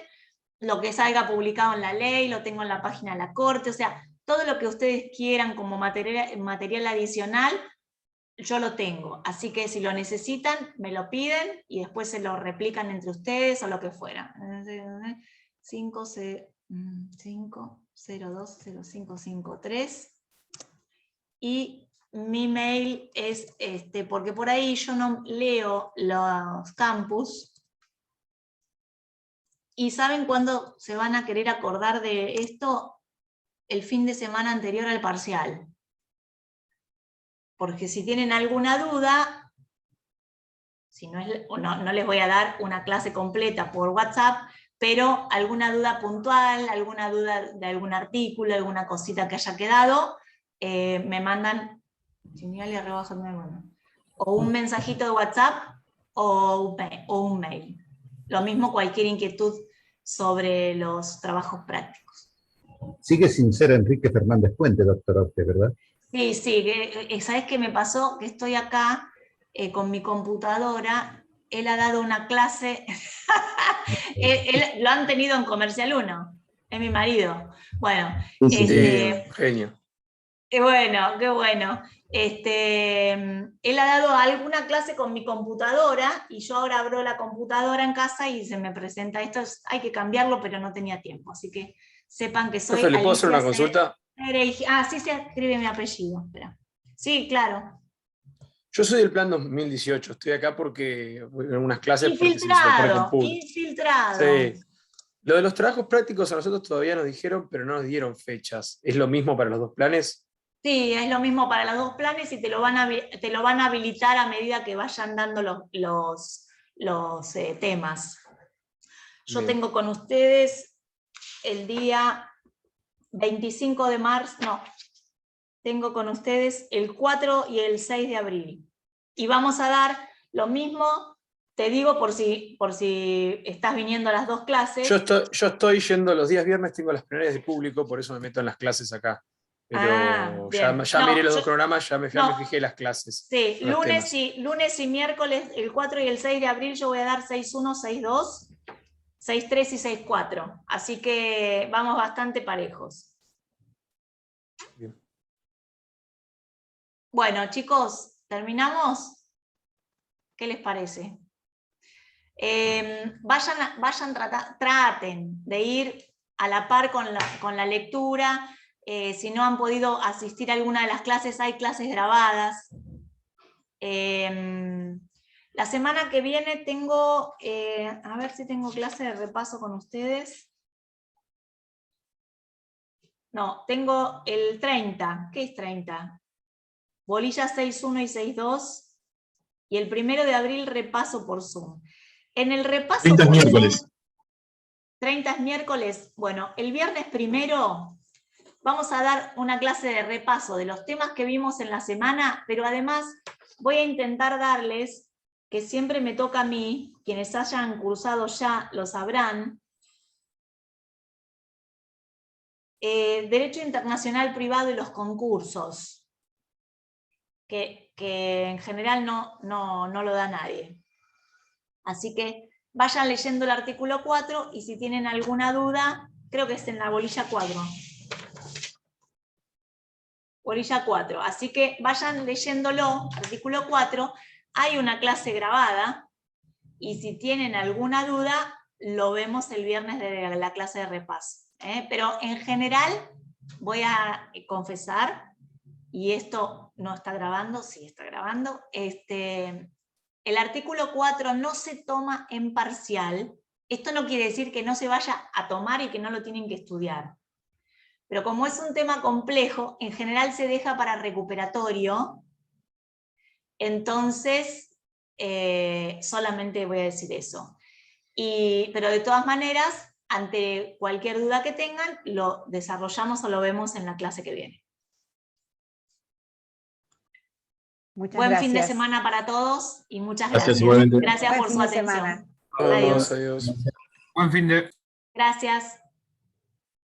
lo que salga publicado en la ley, lo tengo en la página de la Corte, o sea, todo lo que ustedes quieran como material adicional, yo lo tengo. Así que si lo necesitan, me lo piden y después se lo replican entre ustedes o lo que fuera. 5020553. Y mi mail es, porque por ahí yo no leo los campus. ¿Y saben cuándo se van a querer acordar de esto? El fin de semana anterior al parcial. Porque si tienen alguna duda, si no, no les voy a dar una clase completa por WhatsApp, pero alguna duda puntual, alguna duda de algún artículo, alguna cosita que haya quedado, me mandan o un mensajito de WhatsApp o un mail. Lo mismo cualquier inquietud sobre los trabajos prácticos. Sigue sin ser Enrique Fernández Puente, doctora, usted, ¿verdad? Sí, ¿sabes qué me pasó? Que estoy acá con mi computadora, él ha dado una clase, él lo han tenido en Comercial 1, es mi marido. Bueno, genio. Qué bueno, qué bueno. Él ha dado alguna clase con mi computadora y yo ahora abro la computadora en casa y se me presenta esto, hay que cambiarlo, pero no tenía tiempo, así que sepan que soy... Profe, ¿le puedo hacer una Alicia consulta? Sí se escribe mi apellido, espera. Sí, claro. Yo soy del plan 2018, estoy acá porque en unas clases porque se incorpora con público. Infiltrado. Sí. Lo de los trabajos prácticos a nosotros todavía nos dijeron, pero no nos dieron fechas. ¿Es lo mismo para los dos planes? Sí, es lo mismo para los dos planes y te lo van a habilitar a medida que vayan dando los temas. Yo Bien. tengo con ustedes el día 25 de marzo, no, tengo con ustedes el 4 y el 6 de abril. Y vamos a dar lo mismo, te digo por si estás viniendo a las dos clases. Yo estoy yendo los días viernes, tengo las plenarias de público, por eso me meto en las clases acá. Pero ya miré los dos programas, ya me fijé las clases. Sí, lunes y miércoles, el 4 y el 6 de abril, yo voy a dar 6.1, 6.2, 6.3 y 6.4. Así que vamos bastante parejos. Bien. Bueno, chicos, ¿terminamos? ¿Qué les parece? Traten de ir a la par con la lectura. Si no han podido asistir a alguna de las clases, hay clases grabadas. La semana que viene tengo, a ver si tengo clase de repaso con ustedes. No, tengo el 30. ¿Qué es 30? Bolillas 6.1 y 6.2. Y el 1 de abril repaso por Zoom. En el repaso 30 por miércoles. Zoom, 30 es miércoles. Bueno, el viernes 1 vamos a dar una clase de repaso de los temas que vimos en la semana, pero además voy a intentar darles, que siempre me toca a mí, quienes hayan cursado ya lo sabrán, Derecho Internacional Privado y los concursos, que en general no lo da nadie. Así que vayan leyendo el artículo 4 y si tienen alguna duda, creo que es en la bolilla 4. Bolilla 4. Así que vayan leyéndolo, artículo 4. Hay una clase grabada y si tienen alguna duda, lo vemos el viernes de la clase de repaso. Pero en general, voy a confesar, y esto no está grabando, sí está grabando, el artículo 4 no se toma en parcial. Esto no quiere decir que no se vaya a tomar y que no lo tienen que estudiar. Pero como es un tema complejo, en general se deja para recuperatorio, entonces solamente voy a decir eso. Pero de todas maneras, ante cualquier duda que tengan, lo desarrollamos o lo vemos en la clase que viene. Buen fin de semana para todos y muchas gracias. Gracias por su atención. Adiós. Gracias.